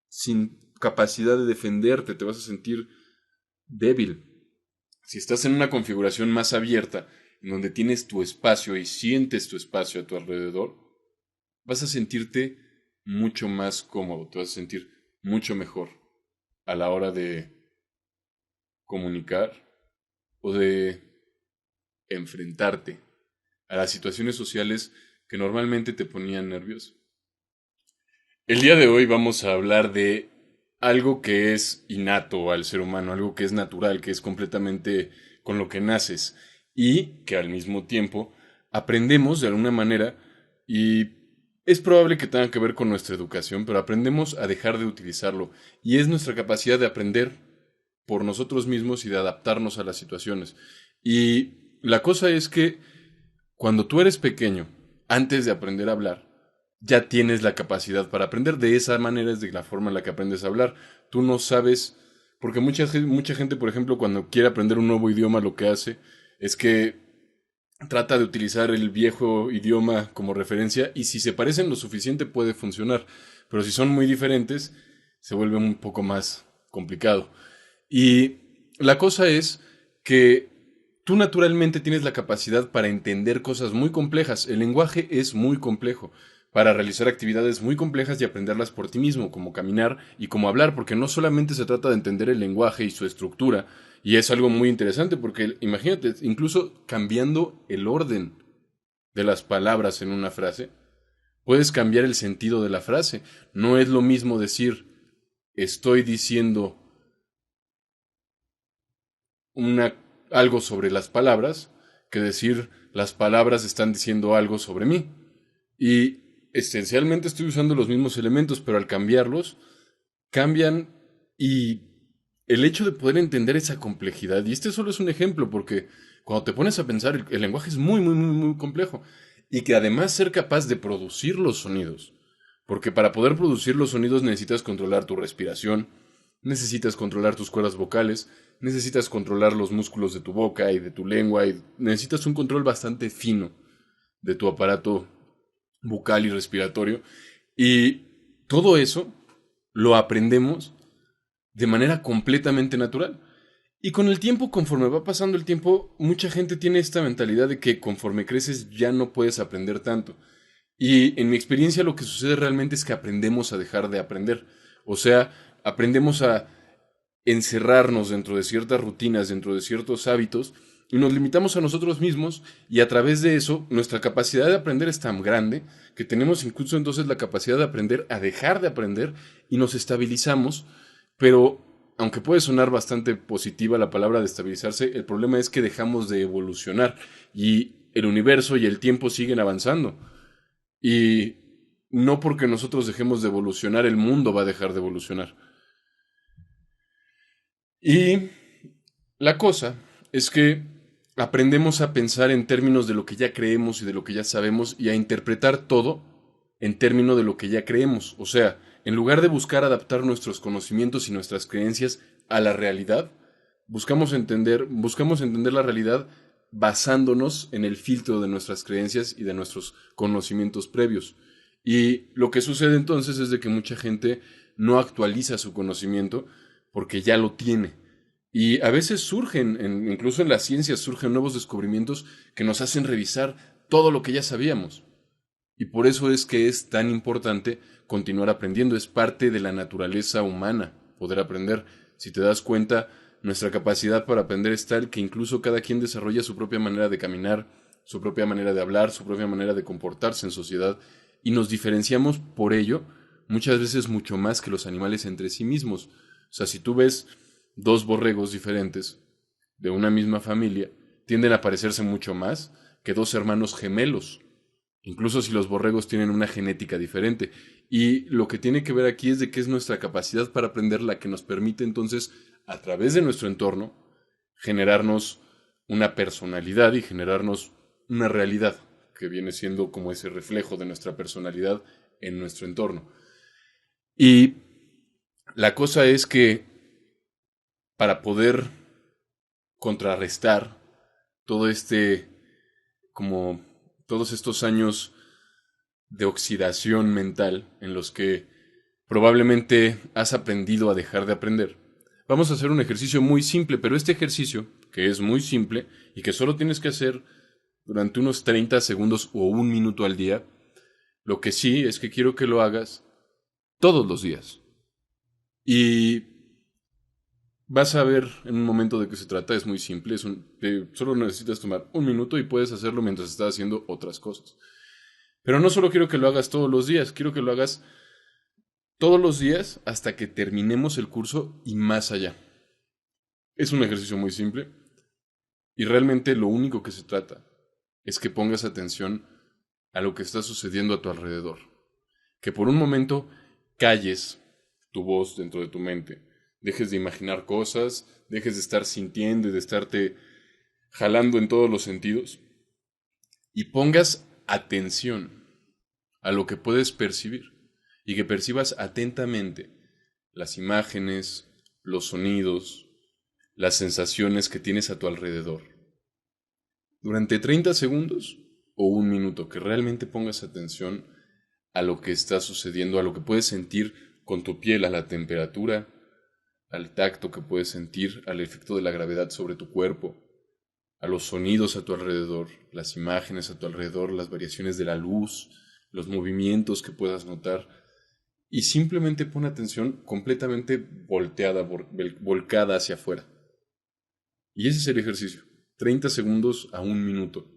sin capacidad de defenderte, te vas a sentir débil. Si estás en una configuración más abierta, en donde tienes tu espacio y sientes tu espacio a tu alrededor, vas a sentirte mucho más cómodo, te vas a sentir mucho mejor a la hora de comunicar o de enfrentarte a las situaciones sociales que normalmente te ponían nervioso. El día de hoy vamos a hablar de algo que es innato al ser humano, algo que es natural, que es completamente con lo que naces y que al mismo tiempo aprendemos de alguna manera, y es probable que tenga que ver con nuestra educación, pero aprendemos a dejar de utilizarlo, y es nuestra capacidad de aprender por nosotros mismos y de adaptarnos a las situaciones. Y la cosa es que cuando tú eres pequeño, antes de aprender a hablar, ya tienes la capacidad para aprender. De esa manera es de la forma en la que aprendes a hablar. Tú no sabes, porque mucha gente, por ejemplo, cuando quiere aprender un nuevo idioma, lo que hace es que trata de utilizar el viejo idioma como referencia, y si se parecen lo suficiente puede funcionar, pero si son muy diferentes, se vuelve un poco más complicado. Y la cosa es que tú naturalmente tienes la capacidad para entender cosas muy complejas. El lenguaje es muy complejo para realizar actividades muy complejas y aprenderlas por ti mismo, como caminar y como hablar, porque no solamente se trata de entender el lenguaje y su estructura, y es algo muy interesante, porque imagínate, incluso cambiando el orden de las palabras en una frase, puedes cambiar el sentido de la frase. No es lo mismo decir estoy diciendo una, algo sobre las palabras que decir las palabras están diciendo algo sobre mí. Y esencialmente estoy usando los mismos elementos, pero al cambiarlos, cambian, y el hecho de poder entender esa complejidad, y este solo es un ejemplo, porque cuando te pones a pensar, el lenguaje es muy, muy, muy, muy complejo, y que además ser capaz de producir los sonidos, porque para poder producir los sonidos necesitas controlar tu respiración, necesitas controlar tus cuerdas vocales, necesitas controlar los músculos de tu boca y de tu lengua, y necesitas un control bastante fino de tu aparato bucal y respiratorio. Y todo eso lo aprendemos de manera completamente natural. Y con el tiempo, conforme va pasando el tiempo, mucha gente tiene esta mentalidad de que conforme creces ya no puedes aprender tanto. Y en mi experiencia lo que sucede realmente es que aprendemos a dejar de aprender. O sea, aprendemos a encerrarnos dentro de ciertas rutinas, dentro de ciertos hábitos, y nos limitamos a nosotros mismos, y a través de eso nuestra capacidad de aprender es tan grande que tenemos incluso entonces la capacidad de aprender a dejar de aprender, y nos estabilizamos. Pero aunque puede sonar bastante positiva la palabra de estabilizarse, el problema es que dejamos de evolucionar, y el universo y el tiempo siguen avanzando. Y no porque nosotros dejemos de evolucionar, el mundo va a dejar de evolucionar. Y la cosa es que aprendemos a pensar en términos de lo que ya creemos y de lo que ya sabemos y a interpretar todo en términos de lo que ya creemos. O sea, en lugar de buscar adaptar nuestros conocimientos y nuestras creencias a la realidad, buscamos entender la realidad basándonos en el filtro de nuestras creencias y de nuestros conocimientos previos. Y lo que sucede entonces es de que mucha gente no actualiza su conocimiento porque ya lo tiene. Y a veces incluso en la ciencia surgen nuevos descubrimientos que nos hacen revisar todo lo que ya sabíamos. Y por eso es que es tan importante continuar aprendiendo. Es parte de la naturaleza humana poder aprender. Si te das cuenta, nuestra capacidad para aprender es tal que incluso cada quien desarrolla su propia manera de caminar, su propia manera de hablar, su propia manera de comportarse en sociedad, y nos diferenciamos por ello muchas veces mucho más que los animales entre sí mismos. O sea, si tú ves dos borregos diferentes de una misma familia, tienden a parecerse mucho más que dos hermanos gemelos, incluso si los borregos tienen una genética diferente. Y lo que tiene que ver aquí es de que es nuestra capacidad para aprender la que nos permite entonces, a través de nuestro entorno, generarnos una personalidad y generarnos una realidad que viene siendo como ese reflejo de nuestra personalidad en nuestro entorno. Y la cosa es que para poder contrarrestar todo como todos estos años de oxidación mental en los que probablemente has aprendido a dejar de aprender, vamos a hacer un ejercicio muy simple, pero este ejercicio, que es muy simple y que solo tienes que hacer durante unos 30 segundos o un minuto al día, lo que sí es que quiero que lo hagas todos los días. Y vas a ver en un momento de qué se trata, es muy simple, solo necesitas tomar un minuto y puedes hacerlo mientras estás haciendo otras cosas. Pero no solo quiero que lo hagas todos los días, quiero que lo hagas todos los días hasta que terminemos el curso y más allá. Es un ejercicio muy simple y realmente lo único que se trata es que pongas atención a lo que está sucediendo a tu alrededor. Que por un momento calles tu voz dentro de tu mente. Dejes de imaginar cosas, dejes de estar sintiendo y de estarte jalando en todos los sentidos y pongas atención a lo que puedes percibir y que percibas atentamente las imágenes, los sonidos, las sensaciones que tienes a tu alrededor. Durante 30 segundos o un minuto, que realmente pongas atención a lo que está sucediendo, a lo que puedes sentir con tu piel, a la temperatura, al tacto que puedes sentir, al efecto de la gravedad sobre tu cuerpo, a los sonidos a tu alrededor, las imágenes a tu alrededor, las variaciones de la luz, los movimientos que puedas notar. Y simplemente pon atención completamente volcada hacia afuera. Y ese es el ejercicio. 30 segundos a un minuto.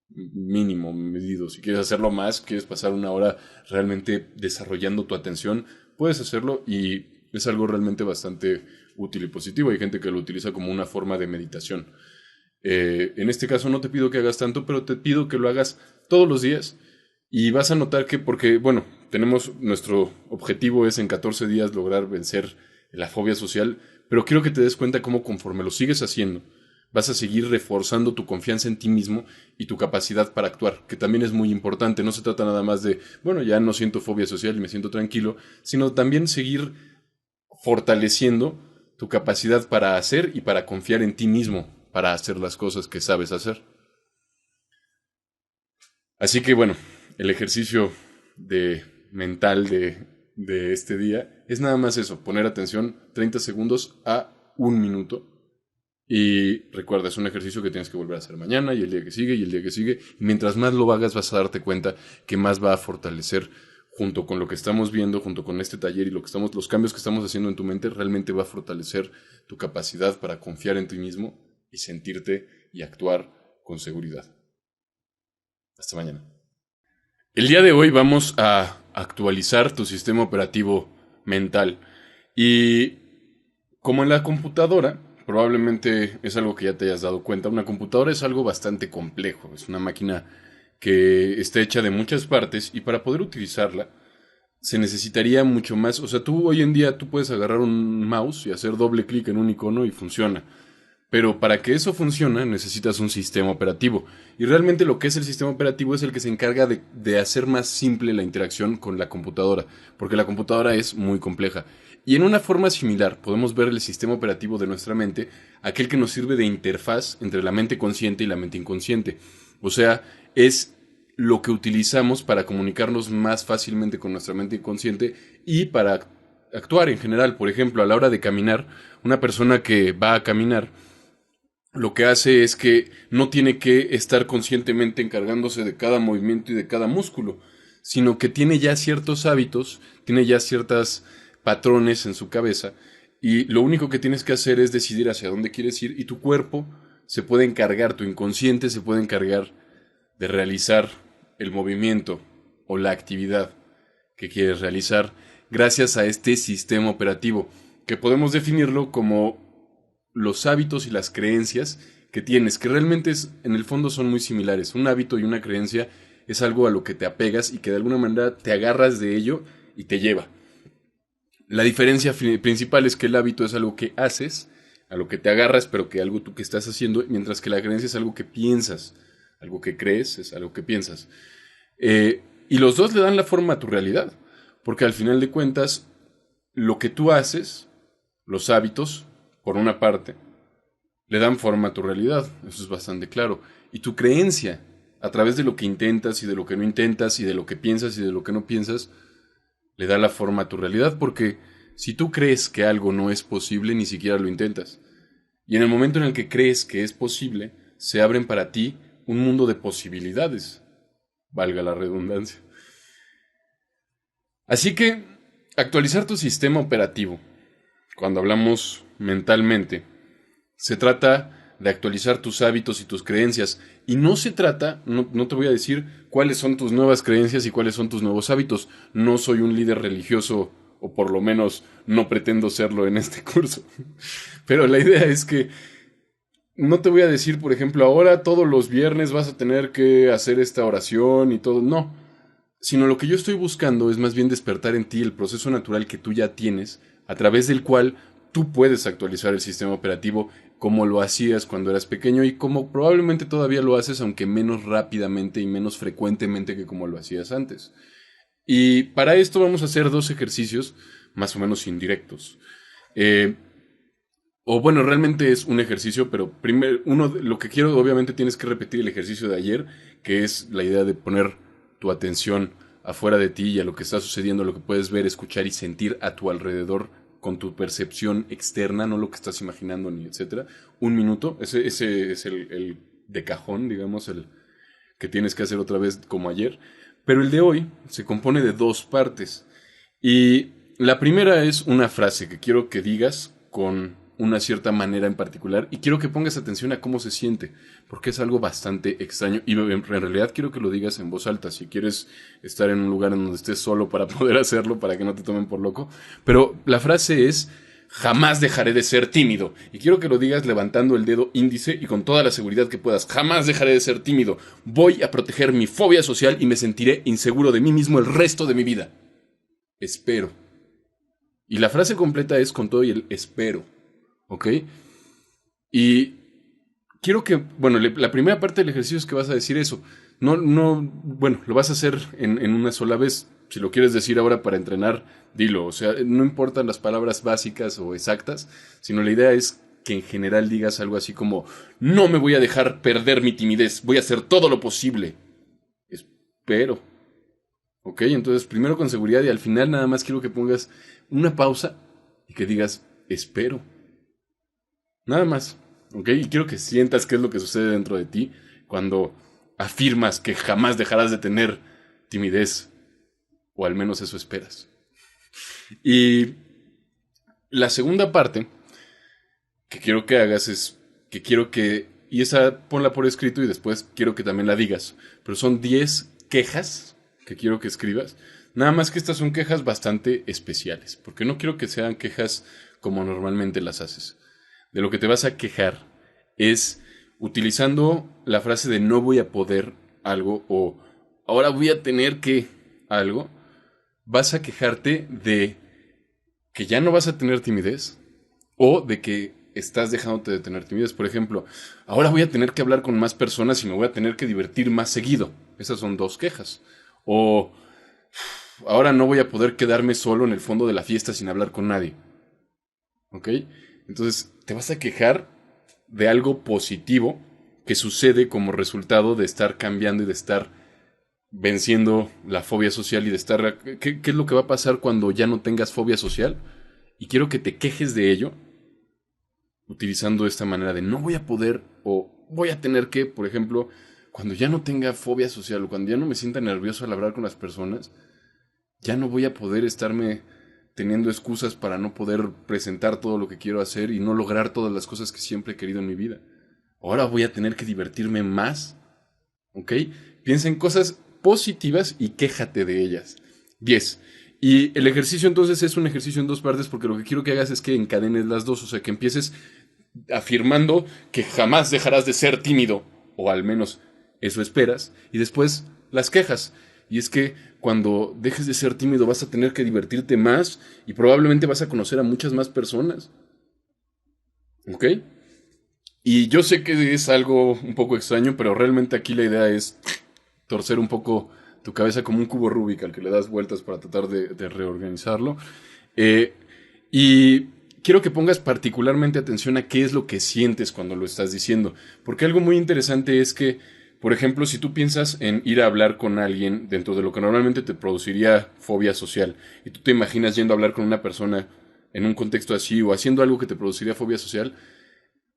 Mínimo medido. Si quieres hacerlo más, quieres pasar una hora realmente desarrollando tu atención, puedes hacerlo y es algo realmente bastante útil y positivo. Hay gente que lo utiliza como una forma de meditación. En este caso no te pido que hagas tanto, pero te pido que lo hagas todos los días y vas a notar que, porque, bueno, nuestro objetivo es en 14 días lograr vencer la fobia social, pero quiero que te des cuenta cómo conforme lo sigues haciendo, vas a seguir reforzando tu confianza en ti mismo y tu capacidad para actuar, que también es muy importante. No se trata nada más de, bueno, ya no siento fobia social y me siento tranquilo, sino también seguir fortaleciendo tu capacidad para hacer y para confiar en ti mismo, para hacer las cosas que sabes hacer. Así que bueno, el ejercicio mental de este día es nada más eso, poner atención 30 segundos a un minuto. Y recuerda, es un ejercicio que tienes que volver a hacer mañana y el día que sigue y el día que sigue. Y mientras más lo hagas vas a darte cuenta que más va a fortalecer junto con lo que estamos viendo, junto con este taller y los cambios que estamos haciendo en tu mente, realmente va a fortalecer tu capacidad para confiar en ti mismo y sentirte y actuar con seguridad. Hasta mañana. El día de hoy vamos a actualizar tu sistema operativo mental. Y como en la computadora, probablemente es algo que ya te hayas dado cuenta, una computadora es algo bastante complejo. Es una máquina que está hecha de muchas partes y para poder utilizarla se necesitaría mucho más. O sea, tú hoy en día tú puedes agarrar un mouse y hacer doble clic en un icono y funciona. Pero para que eso funcione necesitas un sistema operativo. Y realmente lo que es el sistema operativo es el que se encarga de hacer más simple la interacción con la computadora, porque la computadora es muy compleja. Y en una forma similar podemos ver el sistema operativo de nuestra mente, aquel que nos sirve de interfaz entre la mente consciente y la mente inconsciente. O sea, es lo que utilizamos para comunicarnos más fácilmente con nuestra mente inconsciente y para actuar en general. Por ejemplo, a la hora de caminar, una persona que va a caminar lo que hace es que no tiene que estar conscientemente encargándose de cada movimiento y de cada músculo, sino que tiene ya ciertos hábitos, tiene ya ciertos patrones en su cabeza, y lo único que tienes que hacer es decidir hacia dónde quieres ir, y tu cuerpo se puede encargar, tu inconsciente se puede encargar de realizar el movimiento o la actividad que quieres realizar gracias a este sistema operativo, que podemos definirlo como los hábitos y las creencias que tienes, que realmente en el fondo son muy similares. Un hábito y una creencia es algo a lo que te apegas y que de alguna manera te agarras de ello y te lleva. La diferencia principal es que el hábito es algo que haces, a lo que te agarras, pero que algo tú que estás haciendo, mientras que la creencia es algo que piensas, algo que crees es algo que piensas. Y los dos le dan la forma a tu realidad, porque al final de cuentas, lo que tú haces, los hábitos, por una parte, le dan forma a tu realidad, eso es bastante claro. Y tu creencia, a través de lo que intentas y de lo que no intentas y de lo que piensas y de lo que no piensas, le da la forma a tu realidad, porque si tú crees que algo no es posible, ni siquiera lo intentas. Y en el momento en el que crees que es posible, se abren para ti un mundo de posibilidades, valga la redundancia. Así que, actualizar tu sistema operativo, cuando hablamos mentalmente, se trata de actualizar tus hábitos y tus creencias. Y no se trata, no te voy a decir cuáles son tus nuevas creencias y cuáles son tus nuevos hábitos. No soy un líder religioso, o por lo menos no pretendo serlo en este curso. Pero la idea es que no te voy a decir, por ejemplo, ahora todos los viernes vas a tener que hacer esta oración y todo. No, sino lo que yo estoy buscando es más bien despertar en ti el proceso natural que tú ya tienes, a través del cual tú puedes actualizar el sistema operativo como lo hacías cuando eras pequeño y como probablemente todavía lo haces, aunque menos rápidamente y menos frecuentemente que como lo hacías antes. Y para esto vamos a hacer dos ejercicios más o menos indirectos. Eh, o bueno, realmente es un ejercicio, pero primero, lo que quiero, obviamente tienes que repetir el ejercicio de ayer, que es la idea de poner tu atención afuera de ti y a lo que está sucediendo, a lo que puedes ver, escuchar y sentir a tu alrededor con tu percepción externa, no lo que estás imaginando ni etcétera. Un minuto, ese es el de cajón, digamos, el que tienes que hacer otra vez como ayer. Pero el de hoy se compone de dos partes. Y la primera es una frase que quiero que digas con una cierta manera en particular y quiero que pongas atención a cómo se siente, porque es algo bastante extraño y en realidad quiero que lo digas en voz alta, si quieres estar en un lugar en donde estés solo para poder hacerlo, para que no te tomen por loco, pero la frase es: jamás dejaré de ser tímido. Y quiero que lo digas levantando el dedo índice y con toda la seguridad que puedas. Jamás dejaré de ser tímido. Voy a proteger mi fobia social y me sentiré inseguro de mí mismo el resto de mi vida. Espero. Y la frase completa es con todo y el espero. ¿Ok? Y quiero que, bueno, la primera parte del ejercicio es que vas a decir eso. Bueno, lo vas a hacer en una sola vez. Si lo quieres decir ahora para entrenar, dilo. O sea, no importan las palabras básicas o exactas, sino la idea es que en general digas algo así como: no me voy a dejar perder mi timidez, voy a hacer todo lo posible. Espero. ¿Ok? Entonces, primero con seguridad y al final nada más quiero que pongas una pausa y que digas: espero. Nada más. ¿Ok? Y quiero que sientas qué es lo que sucede dentro de ti cuando afirmas que jamás dejarás de tener timidez. O al menos eso esperas. Y la segunda parte que quiero que hagas es que quiero que... Y esa ponla por escrito y después quiero que también la digas. Pero son 10 quejas que quiero que escribas. Nada más que estas son quejas bastante especiales. Porque no quiero que sean quejas como normalmente las haces. De lo que te vas a quejar es utilizando la frase de no voy a poder algo o ahora voy a tener que algo. Vas a quejarte de que ya no vas a tener timidez o de que estás dejándote de tener timidez. Por ejemplo, ahora voy a tener que hablar con más personas y me voy a tener que divertir más seguido. Esas son 2 quejas. O ahora no voy a poder quedarme solo en el fondo de la fiesta sin hablar con nadie. ¿Ok? Entonces, te vas a quejar de algo positivo que sucede como resultado de estar cambiando y de estar venciendo la fobia social y de estar... ¿Qué es lo que va a pasar cuando ya no tengas fobia social? Y quiero que te quejes de ello utilizando esta manera de no voy a poder o voy a tener que, por ejemplo, cuando ya no tenga fobia social o cuando ya no me sienta nervioso al hablar con las personas, ya no voy a poder estarme teniendo excusas para no poder presentar todo lo que quiero hacer y no lograr todas las cosas que siempre he querido en mi vida. Ahora voy a tener que divertirme más. ¿Ok? Piensa en cosas positivas y quéjate de ellas. 10. Y el ejercicio entonces es un ejercicio en 2 partes porque lo que quiero que hagas es que encadenes las 2. O sea, que empieces afirmando que jamás dejarás de ser tímido. O al menos eso esperas. Y después las quejas. Y es que cuando dejes de ser tímido vas a tener que divertirte más y probablemente vas a conocer a muchas más personas. ¿Ok? Y yo sé que es algo un poco extraño, pero realmente aquí la idea es torcer un poco tu cabeza como un cubo Rubik al que le das vueltas para tratar de reorganizarlo. Eh, y quiero que pongas particularmente atención a qué es lo que sientes cuando lo estás diciendo. Porque algo muy interesante es que, por ejemplo, si tú piensas en ir a hablar con alguien dentro de lo que normalmente te produciría fobia social, y tú te imaginas yendo a hablar con una persona en un contexto así o haciendo algo que te produciría fobia social,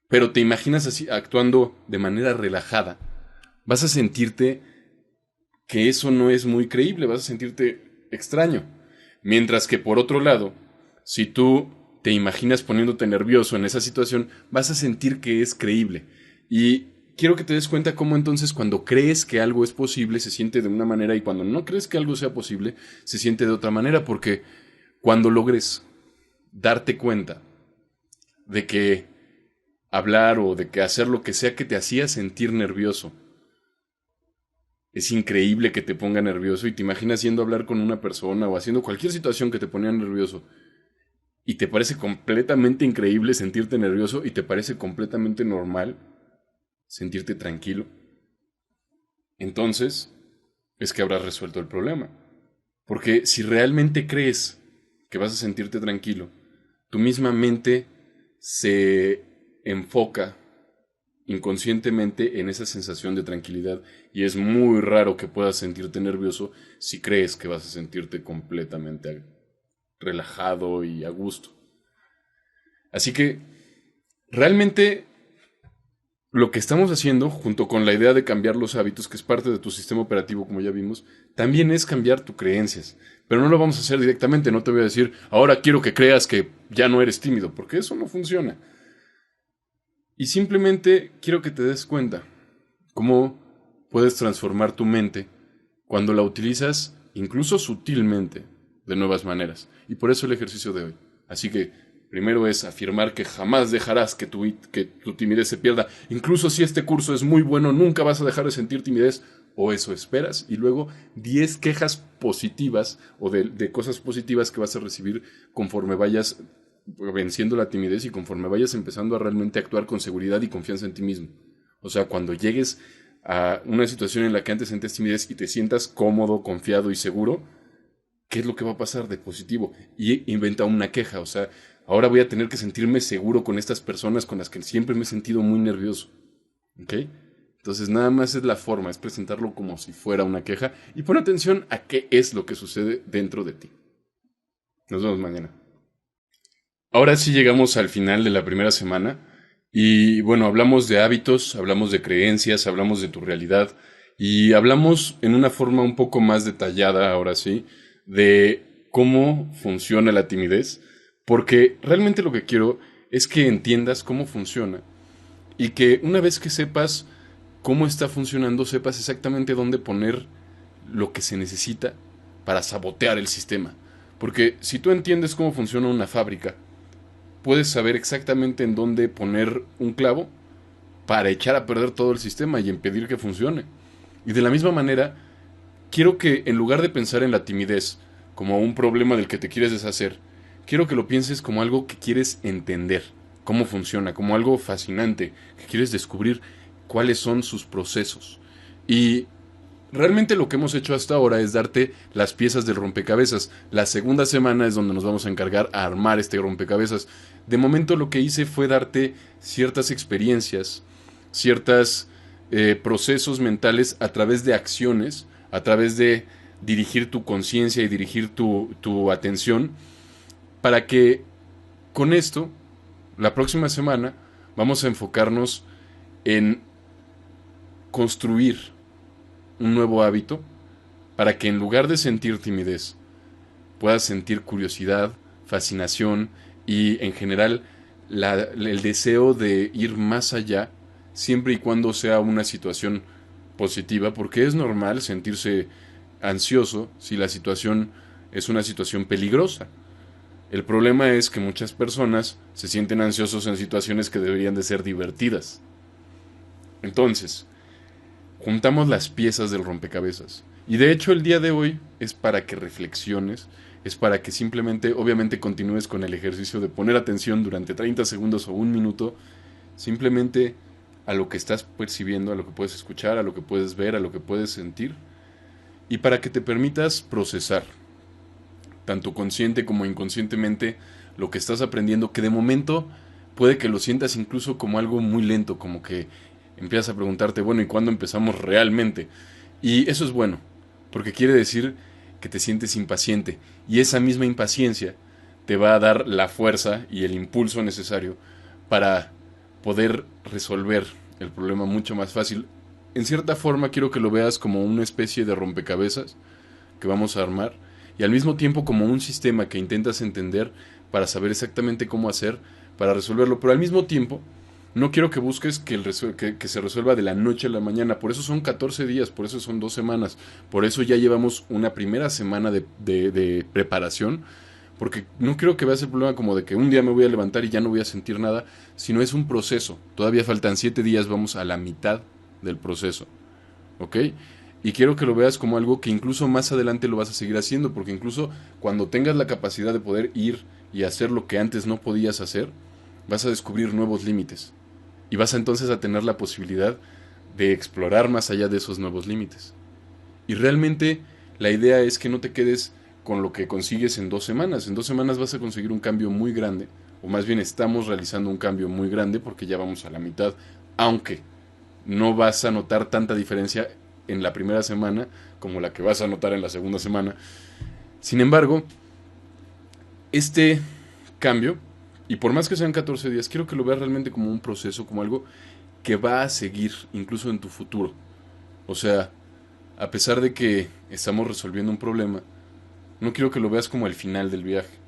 pero te imaginas así actuando de manera relajada, vas a sentirte que eso no es muy creíble, vas a sentirte extraño. Mientras que por otro lado, si tú te imaginas poniéndote nervioso en esa situación, vas a sentir que es creíble. Y quiero que te des cuenta cómo entonces cuando crees que algo es posible se siente de una manera y cuando no crees que algo sea posible se siente de otra manera, porque cuando logres darte cuenta de que hablar o de que hacer lo que sea que te hacía sentir nervioso es increíble que te ponga nervioso y te imaginas yendo a hablar con una persona o haciendo cualquier situación que te ponía nervioso y te parece completamente increíble sentirte nervioso y te parece completamente normal sentirte tranquilo, entonces es que habrás resuelto el problema. Porque si realmente crees que vas a sentirte tranquilo, tu misma mente se enfoca inconscientemente en esa sensación de tranquilidad y es muy raro que puedas sentirte nervioso si crees que vas a sentirte completamente relajado y a gusto. Así que realmente lo que estamos haciendo, junto con la idea de cambiar los hábitos, que es parte de tu sistema operativo, como ya vimos, también es cambiar tus creencias. Pero no lo vamos a hacer directamente, no te voy a decir, ahora quiero que creas que ya no eres tímido, porque eso no funciona. Y simplemente quiero que te des cuenta cómo puedes transformar tu mente cuando la utilizas, incluso sutilmente, de nuevas maneras. Y por eso el ejercicio de hoy. Así que primero es afirmar que jamás dejarás que tu timidez se pierda. Incluso si este curso es muy bueno, nunca vas a dejar de sentir timidez, o eso esperas. Y luego 10 quejas positivas o de cosas positivas que vas a recibir conforme vayas venciendo la timidez y conforme vayas empezando a realmente actuar con seguridad y confianza en ti mismo. O sea, cuando llegues a una situación en la que antes sentías timidez y te sientas cómodo, confiado y seguro, ¿qué es lo que va a pasar de positivo? Y inventa una queja, o sea, ahora voy a tener que sentirme seguro con estas personas con las que siempre me he sentido muy nervioso. ¿Ok? Entonces nada más es la forma, es presentarlo como si fuera una queja y pon atención a qué es lo que sucede dentro de ti. Nos vemos mañana. Ahora sí llegamos al final de la primera semana y bueno, hablamos de hábitos, hablamos de creencias, hablamos de tu realidad y hablamos en una forma un poco más detallada, ahora sí, de cómo funciona la timidez, porque realmente lo que quiero es que entiendas cómo funciona y que una vez que sepas cómo está funcionando, sepas exactamente dónde poner lo que se necesita para sabotear el sistema. Porque si tú entiendes cómo funciona una fábrica, puedes saber exactamente en dónde poner un clavo para echar a perder todo el sistema y impedir que funcione. Y de la misma manera, quiero que en lugar de pensar en la timidez como un problema del que te quieres deshacer, quiero que lo pienses como algo que quieres entender. cómo funciona, como algo fascinante, que quieres descubrir cuáles son sus procesos. Y realmente lo que hemos hecho hasta ahora es darte las piezas del rompecabezas. La segunda semana es donde nos vamos a encargar a armar este rompecabezas. De momento lo que hice fue darte ciertas experiencias, ciertos procesos mentales a través de acciones, a través de dirigir tu conciencia y dirigir tu atención, para que con esto, la próxima semana, vamos a enfocarnos en construir un nuevo hábito para que en lugar de sentir timidez, puedas sentir curiosidad, fascinación y en general el deseo de ir más allá, siempre y cuando sea una situación positiva, porque es normal sentirse ansioso si la situación es una situación peligrosa. El problema es que muchas personas se sienten ansiosos en situaciones que deberían de ser divertidas. Entonces, juntamos las piezas del rompecabezas. Y de hecho el día de hoy es para que reflexiones, es para que simplemente, obviamente, continúes con el ejercicio de poner atención durante 30 segundos o un minuto, simplemente a lo que estás percibiendo, a lo que puedes escuchar, a lo que puedes ver, a lo que puedes sentir, y para que te permitas procesar, tanto consciente como inconscientemente, lo que estás aprendiendo, que de momento puede que lo sientas incluso como algo muy lento, como que empiezas a preguntarte, bueno, ¿y cuándo empezamos realmente? Y eso es bueno, porque quiere decir que te sientes impaciente, y esa misma impaciencia te va a dar la fuerza y el impulso necesario para poder resolver el problema mucho más fácil. En cierta forma quiero que lo veas como una especie de rompecabezas que vamos a armar y al mismo tiempo como un sistema que intentas entender para saber exactamente cómo hacer para resolverlo, pero al mismo tiempo no quiero que busques que se resuelva de la noche a la mañana, por eso son 14 días, por eso son 2 semanas, por eso ya llevamos una primera semana de preparación, porque no quiero que veas el problema como de que un día me voy a levantar y ya no voy a sentir nada, sino es un proceso, todavía faltan 7 días, vamos a la mitad del proceso. ¿Ok? Y quiero que lo veas como algo que incluso más adelante lo vas a seguir haciendo, porque incluso cuando tengas la capacidad de poder ir y hacer lo que antes no podías hacer, vas a descubrir nuevos límites. Y vas a entonces a tener la posibilidad de explorar más allá de esos nuevos límites. Y realmente la idea es que no te quedes con lo que consigues en 2 semanas. En 2 semanas vas a conseguir un cambio muy grande, o más bien estamos realizando un cambio muy grande porque ya vamos a la mitad, aunque no vas a notar tanta diferencia en la primera semana como la que vas a notar en la segunda semana. Sin embargo, este cambio, y por más que sean 14 días, quiero que lo veas realmente como un proceso, como algo que va a seguir incluso en tu futuro. O sea, a pesar de que estamos resolviendo un problema, no quiero que lo veas como el final del viaje,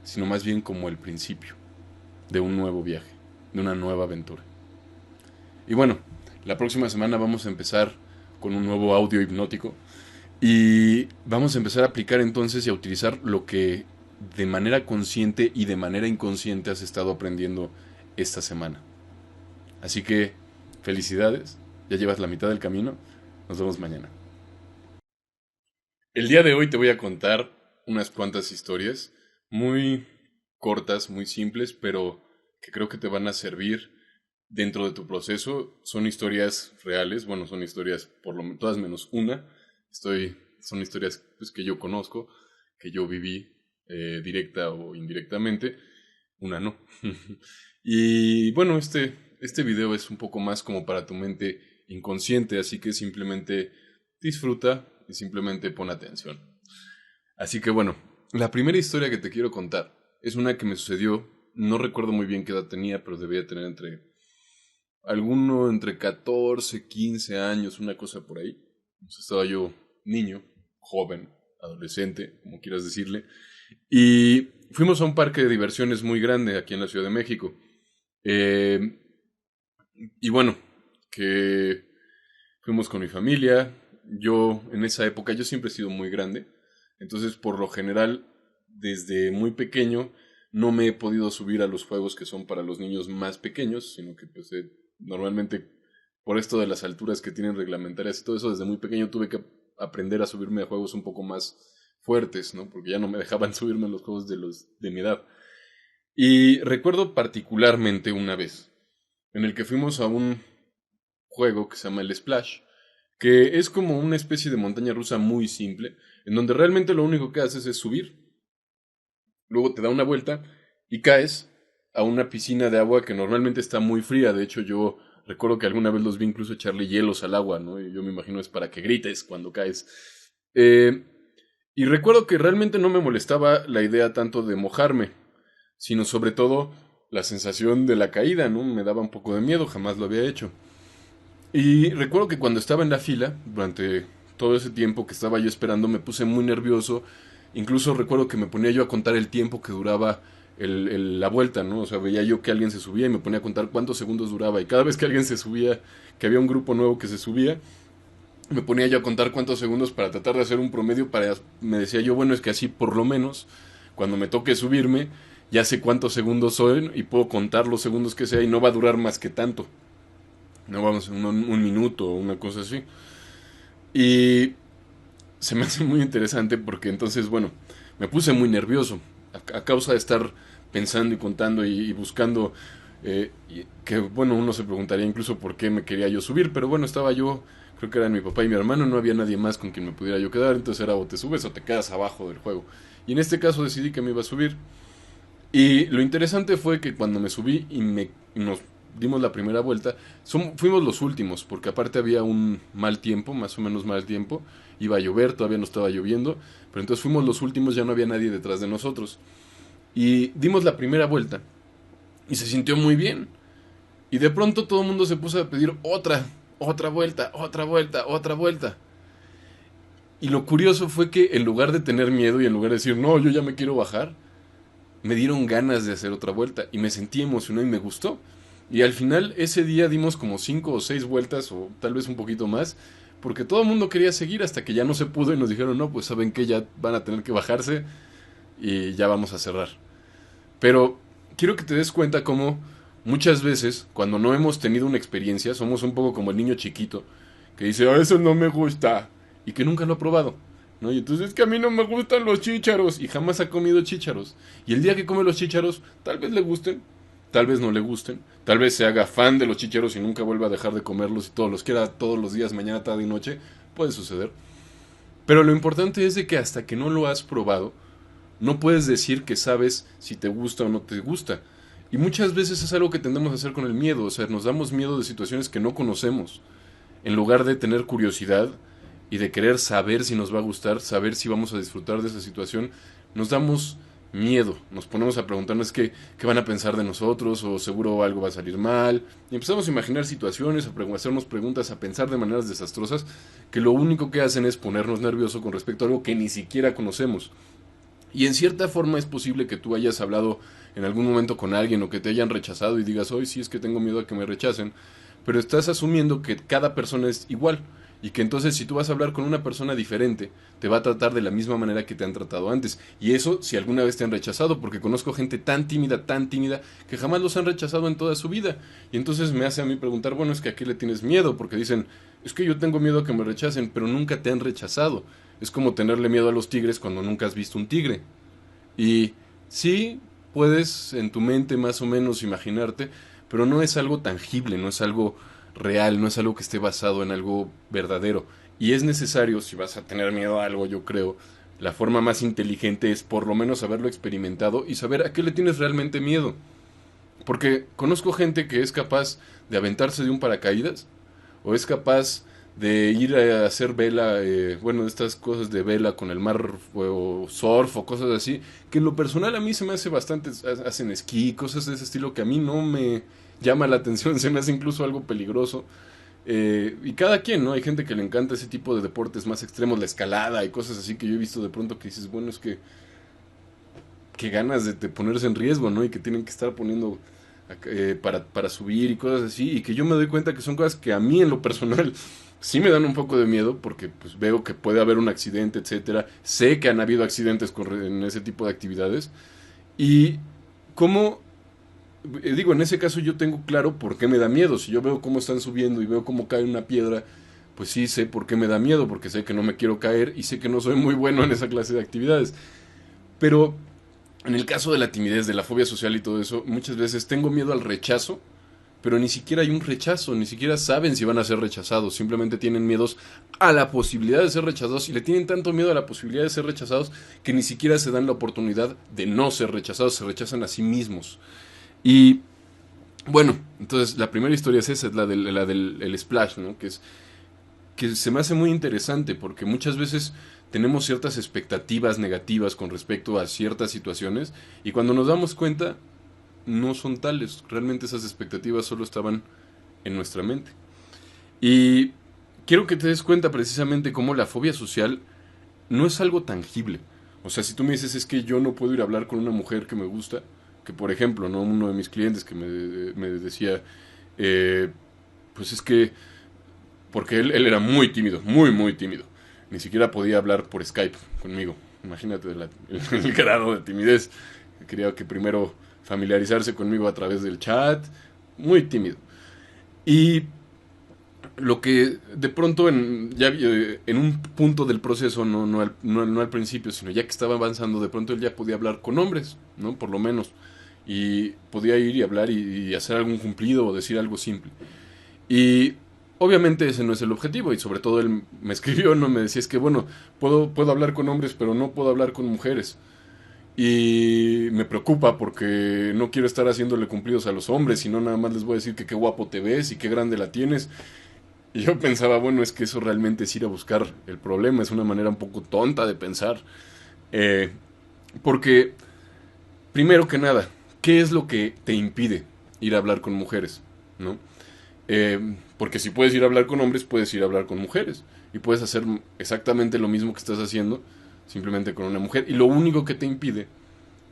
sino más bien como el principio de un nuevo viaje, de una nueva aventura. Y bueno, la próxima semana vamos a empezar con un nuevo audio hipnótico y vamos a empezar a aplicar entonces y a utilizar lo que de manera consciente y de manera inconsciente has estado aprendiendo esta semana. Así que felicidades, ya llevas la mitad del camino, nos vemos mañana. El día de hoy te voy a contar unas cuantas historias muy cortas, muy simples, pero que creo que te van a servir dentro de tu proceso. Son historias reales, bueno, son historias por lo menos todas menos una. Son historias pues, que yo conozco, que yo viví directa o indirectamente. Una no. Y bueno, este video es un poco más como para tu mente inconsciente, así que simplemente disfruta y simplemente pon atención. Así que bueno, la primera historia que te quiero contar es una que me sucedió, no recuerdo muy bien qué edad tenía, pero debía tener entre 14 15 años, una cosa por ahí. Entonces estaba yo niño, joven, adolescente, como quieras decirle, y fuimos a un parque de diversiones muy grande aquí en la Ciudad de México. Eh, y bueno, que fuimos con mi familia. Yo, en esa época, yo siempre he sido muy grande. Entonces, por lo general, desde muy pequeño, no me he podido subir a los juegos que son para los niños más pequeños, sino que pues normalmente, por esto de las alturas que tienen reglamentarias y todo eso, desde muy pequeño tuve que aprender a subirme a juegos un poco más fuertes, ¿no? Porque ya no me dejaban subirme a los juegos de mi edad. Y recuerdo particularmente una vez en el que fuimos a un juego que se llama el Splash, que es como una especie de montaña rusa muy simple, en donde realmente lo único que haces es subir, luego te da una vuelta y caes a una piscina de agua que normalmente está muy fría. De hecho, yo recuerdo que alguna vez los vi incluso echarle hielos al agua, ¿no? Y yo me imagino es para que grites cuando caes. Eh, y recuerdo que realmente no me molestaba la idea tanto de mojarme, sino sobre todo la sensación de la caída, ¿no? Me daba un poco de miedo, jamás lo había hecho. Y recuerdo que cuando estaba en la fila, durante todo ese tiempo que estaba yo esperando, me puse muy nervioso. Incluso recuerdo que me ponía yo a contar el tiempo que duraba la vuelta, ¿no? O sea, veía yo que alguien se subía y me ponía a contar cuántos segundos duraba. Y cada vez que alguien se subía, que había un grupo nuevo que se subía, me ponía yo a contar cuántos segundos para tratar de hacer un promedio. Me decía yo, bueno, es que así por lo menos, cuando me toque subirme, ya sé cuántos segundos son y puedo contar los segundos que sea y no va a durar más que tanto. No vamos, un minuto o una cosa así. Y se me hace muy interesante porque entonces, bueno, me puse muy nervioso a causa de estar pensando y contando y buscando, que bueno, uno se preguntaría incluso por qué me quería yo subir, pero bueno, estaba yo, creo que eran mi papá y mi hermano, no había nadie más con quien me pudiera yo quedar, entonces era o te subes o te quedas abajo del juego. Y en este caso decidí que me iba a subir. Y lo interesante fue que cuando me subí y nos dimos la primera vuelta, fuimos los últimos, porque aparte había un mal tiempo, más o menos mal tiempo, iba a llover, todavía no estaba lloviendo, pero entonces fuimos los últimos, ya no había nadie detrás de nosotros. Y dimos la primera vuelta, y se sintió muy bien. Y de pronto todo el mundo se puso a pedir otra vuelta, otra vuelta, otra vuelta. Y lo curioso fue que en lugar de tener miedo y en lugar de decir, no, yo ya me quiero bajar, me dieron ganas de hacer otra vuelta y me sentí emocionado y me gustó. Y al final ese día dimos como 5 o 6 vueltas o tal vez un poquito más, porque todo el mundo quería seguir hasta que ya no se pudo y nos dijeron, no, pues saben que ya van a tener que bajarse y ya vamos a cerrar. Pero quiero que te des cuenta cómo muchas veces cuando no hemos tenido una experiencia somos un poco como el niño chiquito que dice, eso no me gusta y que nunca lo ha probado. ¿No? Y entonces es que a mí no me gustan los chícharos y jamás ha comido chícharos. Y el día que come los chícharos, tal vez le gusten, tal vez no le gusten, tal vez se haga fan de los chícharos y nunca vuelva a dejar de comerlos y todos los quiera todos los días, mañana, tarde y noche. Puede suceder. Pero lo importante es de que hasta que no lo has probado, no puedes decir que sabes si te gusta o no te gusta. Y muchas veces es algo que tendemos a hacer con el miedo, o sea, nos damos miedo de situaciones que no conocemos, en lugar de tener curiosidad y de querer saber si nos va a gustar, saber si vamos a disfrutar de esa situación, nos damos miedo, nos ponemos a preguntarnos qué van a pensar de nosotros o seguro algo va a salir mal y empezamos a imaginar situaciones, a hacernos preguntas, a pensar de maneras desastrosas que lo único que hacen es ponernos nerviosos con respecto a algo que ni siquiera conocemos. Y en cierta forma es posible que tú hayas hablado en algún momento con alguien o que te hayan rechazado y digas, hoy sí es que tengo miedo a que me rechacen, pero estás asumiendo que cada persona es igual y que entonces si tú vas a hablar con una persona diferente, te va a tratar de la misma manera que te han tratado antes. Y eso si alguna vez te han rechazado, porque conozco gente tan tímida, que jamás los han rechazado en toda su vida. Y entonces me hace a mí preguntar, bueno, es que a qué le tienes miedo, porque dicen, es que yo tengo miedo a que me rechacen, pero nunca te han rechazado. Es como tenerle miedo a los tigres cuando nunca has visto un tigre. Y sí, puedes en tu mente más o menos imaginarte, pero no es algo tangible, no es algo real, no es algo que esté basado en algo verdadero. Y es necesario, si vas a tener miedo a algo, yo creo, la forma más inteligente es por lo menos haberlo experimentado y saber a qué le tienes realmente miedo. Porque conozco gente que es capaz de aventarse de un paracaídas o es capaz de ir a hacer vela, bueno, estas cosas de vela con el mar o surf o cosas así, que en lo personal a mí se me hace bastante, hacen esquí, cosas de ese estilo que a mí no me llama la atención, se me hace incluso algo peligroso. Y cada quien, ¿no? Hay gente que le encanta ese tipo de deportes más extremos, la escalada y cosas así que yo he visto de pronto que dices, bueno, es que ganas de ponerse en riesgo, ¿no? Y que tienen que estar poniendo para subir y cosas así, y que yo me doy cuenta que son cosas que a mí en lo personal sí me dan un poco de miedo porque pues veo que puede haber un accidente, etcétera. Sé que han habido accidentes en ese tipo de actividades y como digo, en ese caso yo tengo claro por qué me da miedo. Si yo veo cómo están subiendo y veo cómo cae una piedra, pues sí sé por qué me da miedo, porque sé que no me quiero caer y sé que no soy muy bueno en esa clase de actividades. Pero En el caso de la timidez, de la fobia social y todo eso, muchas veces tengo miedo al rechazo, pero ni siquiera hay un rechazo, ni siquiera saben si van a ser rechazados, simplemente tienen miedos a la posibilidad de ser rechazados y le tienen tanto miedo a la posibilidad de ser rechazados que ni siquiera se dan la oportunidad de no ser rechazados, se rechazan a sí mismos. Y bueno, entonces la primera historia es esa, es la del el splash, ¿no? Que se me hace muy interesante porque muchas veces tenemos ciertas expectativas negativas con respecto a ciertas situaciones y cuando nos damos cuenta no son tales, realmente esas expectativas solo estaban en nuestra mente. Y quiero que te des cuenta precisamente cómo la fobia social no es algo tangible. O sea, si tú me dices es que yo no puedo ir a hablar con una mujer que me gusta, que por ejemplo, ¿no? Uno de mis clientes que me decía, eh, pues es que porque él era muy tímido, muy, muy tímido. Ni siquiera podía hablar por Skype conmigo. Imagínate el grado de timidez. Quería que primero familiarizarse conmigo a través del chat. Muy tímido. Y lo que de pronto en un punto del proceso, no al principio, sino ya que estaba avanzando, de pronto él ya podía hablar con hombres, ¿no? Por lo menos. Y podía ir y hablar y hacer algún cumplido o decir algo simple. Y obviamente ese no es el objetivo y sobre todo él me escribió, no me decía es que bueno, puedo hablar con hombres pero no puedo hablar con mujeres. Y me preocupa porque no quiero estar haciéndole cumplidos a los hombres, sino nada más les voy a decir que qué guapo te ves y qué grande la tienes. Y yo pensaba, bueno, es que eso realmente es ir a buscar el problema, es una manera un poco tonta de pensar. Eh, porque, primero que nada, ¿qué es lo que te impide ir a hablar con mujeres? ¿No? Porque si puedes ir a hablar con hombres, puedes ir a hablar con mujeres. Y puedes hacer exactamente lo mismo que estás haciendo, simplemente con una mujer. Y lo único que te impide,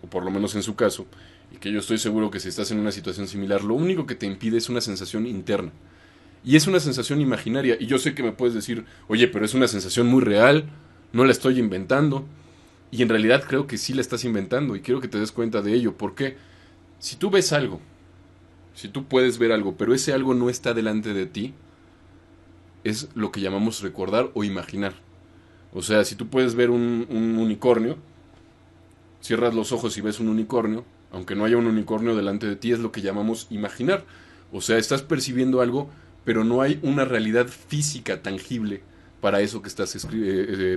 o por lo menos en su caso, y que yo estoy seguro que si estás en una situación similar, lo único que te impide es una sensación interna. Y es una sensación imaginaria. Y yo sé que me puedes decir, oye, pero es una sensación muy real, no la estoy inventando. Y en realidad creo que sí la estás inventando y quiero que te des cuenta de ello. Porque si tú ves algo, si tú puedes ver algo, pero ese algo no está delante de ti, es lo que llamamos recordar o imaginar. O sea, si tú puedes ver un unicornio, cierras los ojos y ves un unicornio, aunque no haya un unicornio delante de ti, es lo que llamamos imaginar. O sea, estás percibiendo algo, pero no hay una realidad física tangible para eso que estás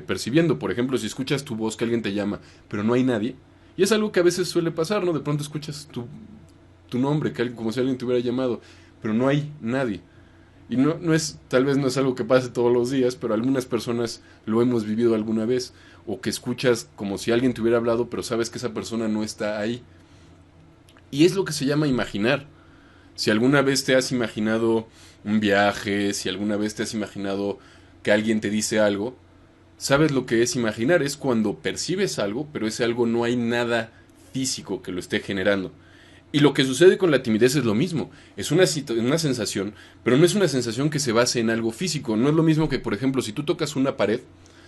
percibiendo. Por ejemplo, si escuchas tu voz que alguien te llama, pero no hay nadie, y es algo que a veces suele pasar, ¿no? De pronto escuchas tu nombre, como si alguien te hubiera llamado, pero no hay nadie. Y no es, tal vez no es algo que pase todos los días, pero algunas personas lo hemos vivido alguna vez, o que escuchas como si alguien te hubiera hablado, pero sabes que esa persona no está ahí. Y es lo que se llama imaginar. Si alguna vez te has imaginado un viaje, si alguna vez te has imaginado que alguien te dice algo, sabes lo que es imaginar, es cuando percibes algo, pero ese algo no hay nada físico que lo esté generando. Y lo que sucede con la timidez es lo mismo. Es una sensación, pero no es una sensación que se base en algo físico. No es lo mismo que, por ejemplo, si tú tocas una pared,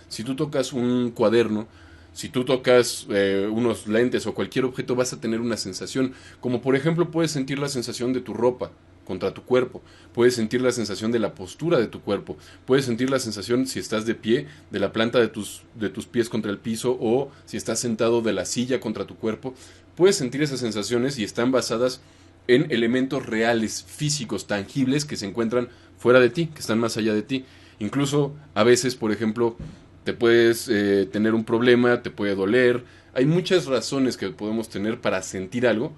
si tú tocas un cuaderno, si tú tocas unos lentes o cualquier objeto, vas a tener una sensación. Como por ejemplo puedes sentir la sensación de tu ropa contra tu cuerpo, puedes sentir la sensación de la postura de tu cuerpo, puedes sentir la sensación si estás de pie, de la planta de tus pies contra el piso o si estás sentado de la silla contra tu cuerpo, puedes sentir esas sensaciones y están basadas en elementos reales, físicos, tangibles que se encuentran fuera de ti, que están más allá de ti. Incluso a veces, por ejemplo, te puedes tener un problema, te puede doler. Hay muchas razones que podemos tener para sentir algo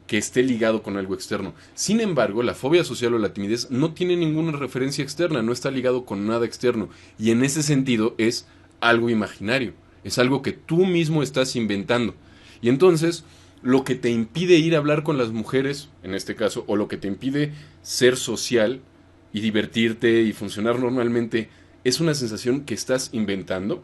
que esté ligado con algo externo. Sin embargo, la fobia social o la timidez no tiene ninguna referencia externa, no está ligado con nada externo. Y en ese sentido es algo imaginario, es algo que tú mismo estás inventando. Y entonces, lo que te impide ir a hablar con las mujeres, en este caso, o lo que te impide ser social y divertirte y funcionar normalmente, es una sensación que estás inventando.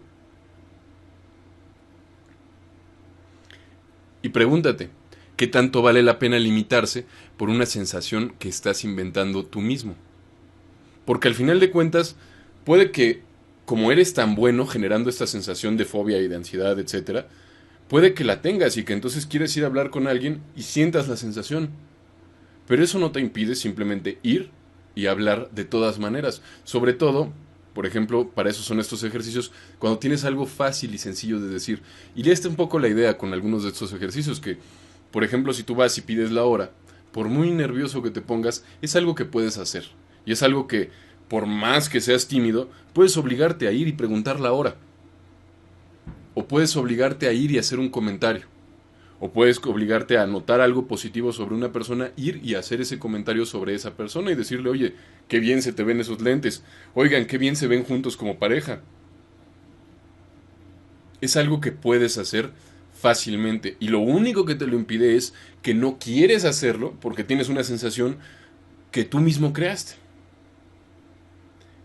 Y pregúntate, ¿qué tanto vale la pena limitarse por una sensación que estás inventando tú mismo? Porque al final de cuentas, puede que, como eres tan bueno generando esta sensación de fobia y de ansiedad, etcétera, puede que la tengas y que entonces quieres ir a hablar con alguien y sientas la sensación. Pero eso no te impide simplemente ir y hablar de todas maneras. Sobre todo por ejemplo, para eso son estos ejercicios, cuando tienes algo fácil y sencillo de decir. Y esta un poco la idea con algunos de estos ejercicios, que, por ejemplo, si tú vas y pides la hora, por muy nervioso que te pongas, es algo que puedes hacer. Y es algo que, por más que seas tímido, puedes obligarte a ir y preguntar la hora. O puedes obligarte a ir y hacer un comentario. O puedes obligarte a notar algo positivo sobre una persona, ir y hacer ese comentario sobre esa persona y decirle, oye, qué bien se te ven esos lentes. Oigan, qué bien se ven juntos como pareja. Es algo que puedes hacer fácilmente. Y lo único que te lo impide es que no quieres hacerlo porque tienes una sensación que tú mismo creaste.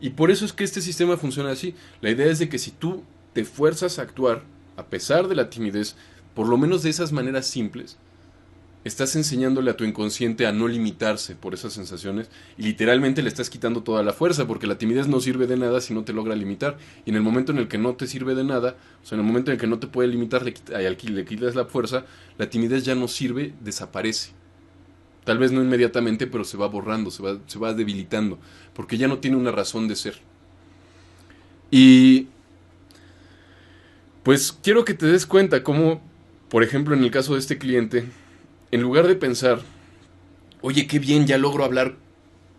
Y por eso es que este sistema funciona así. La idea es de que si tú te fuerzas a actuar, a pesar de la timidez, por lo menos de esas maneras simples, estás enseñándole a tu inconsciente a no limitarse por esas sensaciones y literalmente le estás quitando toda la fuerza, porque la timidez no sirve de nada si no te logra limitar. Y en el momento en el que no te sirve de nada, o sea, en el momento en el que no te puede limitar, le quitas la fuerza, la timidez ya no sirve, desaparece. Tal vez no inmediatamente, pero se va borrando, se va debilitando, porque ya no tiene una razón de ser. Y pues quiero que te des cuenta cómo, por ejemplo, en el caso de este cliente, en lugar de pensar, oye, qué bien, ya logro hablar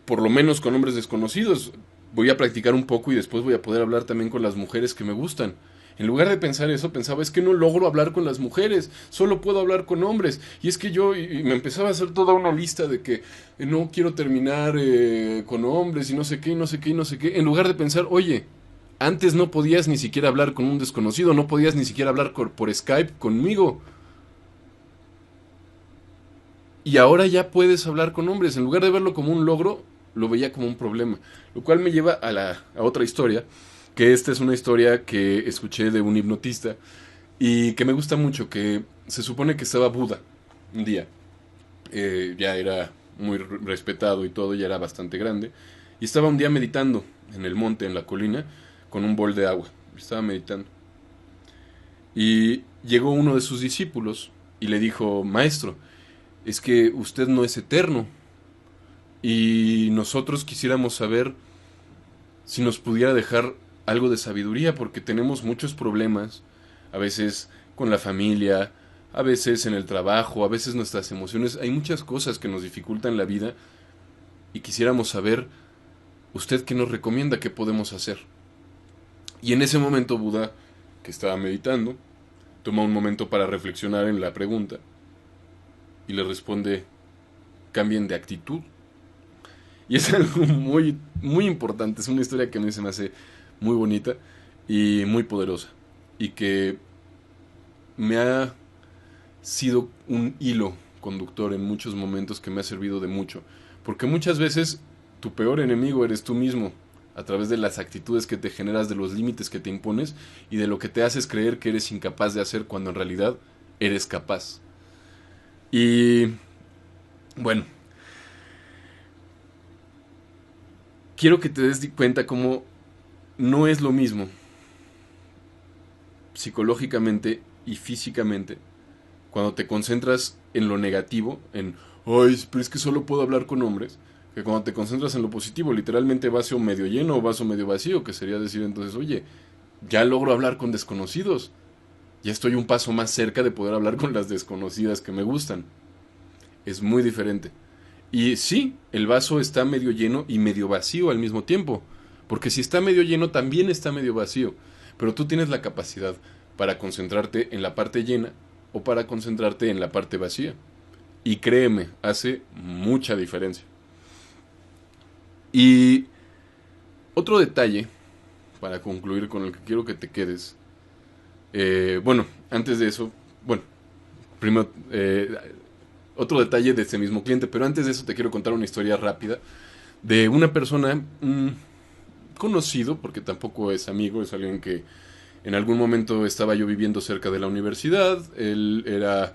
por lo menos con hombres desconocidos, voy a practicar un poco y después voy a poder hablar también con las mujeres que me gustan. En lugar de pensar eso, pensaba, es que no logro hablar con las mujeres, solo puedo hablar con hombres. Y es que y me empezaba a hacer toda una lista de que no quiero terminar con hombres y no sé qué, y no sé qué, y no sé qué. En lugar de pensar, oye, antes no podías ni siquiera hablar con un desconocido, no podías ni siquiera hablar por Skype conmigo. Y ahora ya puedes hablar con hombres. En lugar de verlo como un logro, lo veía como un problema. Lo cual me lleva a otra historia, que esta es una historia que escuché de un hipnotista y que me gusta mucho, que se supone que estaba Buda un día. Ya era muy respetado y todo, ya era bastante grande. Y estaba un día meditando en el monte, en la colina, con un bol de agua. Estaba meditando. Y llegó uno de sus discípulos y le dijo, maestro, es que usted no es eterno. Y nosotros quisiéramos saber si nos pudiera dejar algo de sabiduría, porque tenemos muchos problemas, a veces con la familia, a veces en el trabajo, a veces nuestras emociones, hay muchas cosas que nos dificultan la vida y quisiéramos saber usted qué nos recomienda, qué podemos hacer. Y en ese momento Buda, que estaba meditando, toma un momento para reflexionar en la pregunta y le responde, cambien de actitud. Y es algo muy, muy importante. Es una historia que a mí se me hace muy bonita y muy poderosa. Y que me ha sido un hilo conductor en muchos momentos que me ha servido de mucho. Porque muchas veces tu peor enemigo eres tú mismo. A través de las actitudes que te generas, de los límites que te impones y de lo que te haces creer que eres incapaz de hacer cuando en realidad eres capaz. Y bueno, quiero que te des cuenta cómo no es lo mismo psicológicamente y físicamente cuando te concentras en lo negativo, en, ay, pero es que solo puedo hablar con hombres, que cuando te concentras en lo positivo, literalmente vaso medio lleno o vaso medio vacío, que sería decir entonces, oye, ya logro hablar con desconocidos, ya estoy un paso más cerca de poder hablar con las desconocidas que me gustan. Es muy diferente. Y sí, el vaso está medio lleno y medio vacío al mismo tiempo. Porque si está medio lleno, también está medio vacío. Pero tú tienes la capacidad para concentrarte en la parte llena o para concentrarte en la parte vacía. Y créeme, hace mucha diferencia. Y otro detalle, para concluir con el que quiero que te quedes. Bueno, antes de eso, bueno, primero, otro detalle de este mismo cliente, pero antes de eso te quiero contar una historia rápida de una persona conocido, porque tampoco es amigo, es alguien que en algún momento estaba yo viviendo cerca de la universidad, él era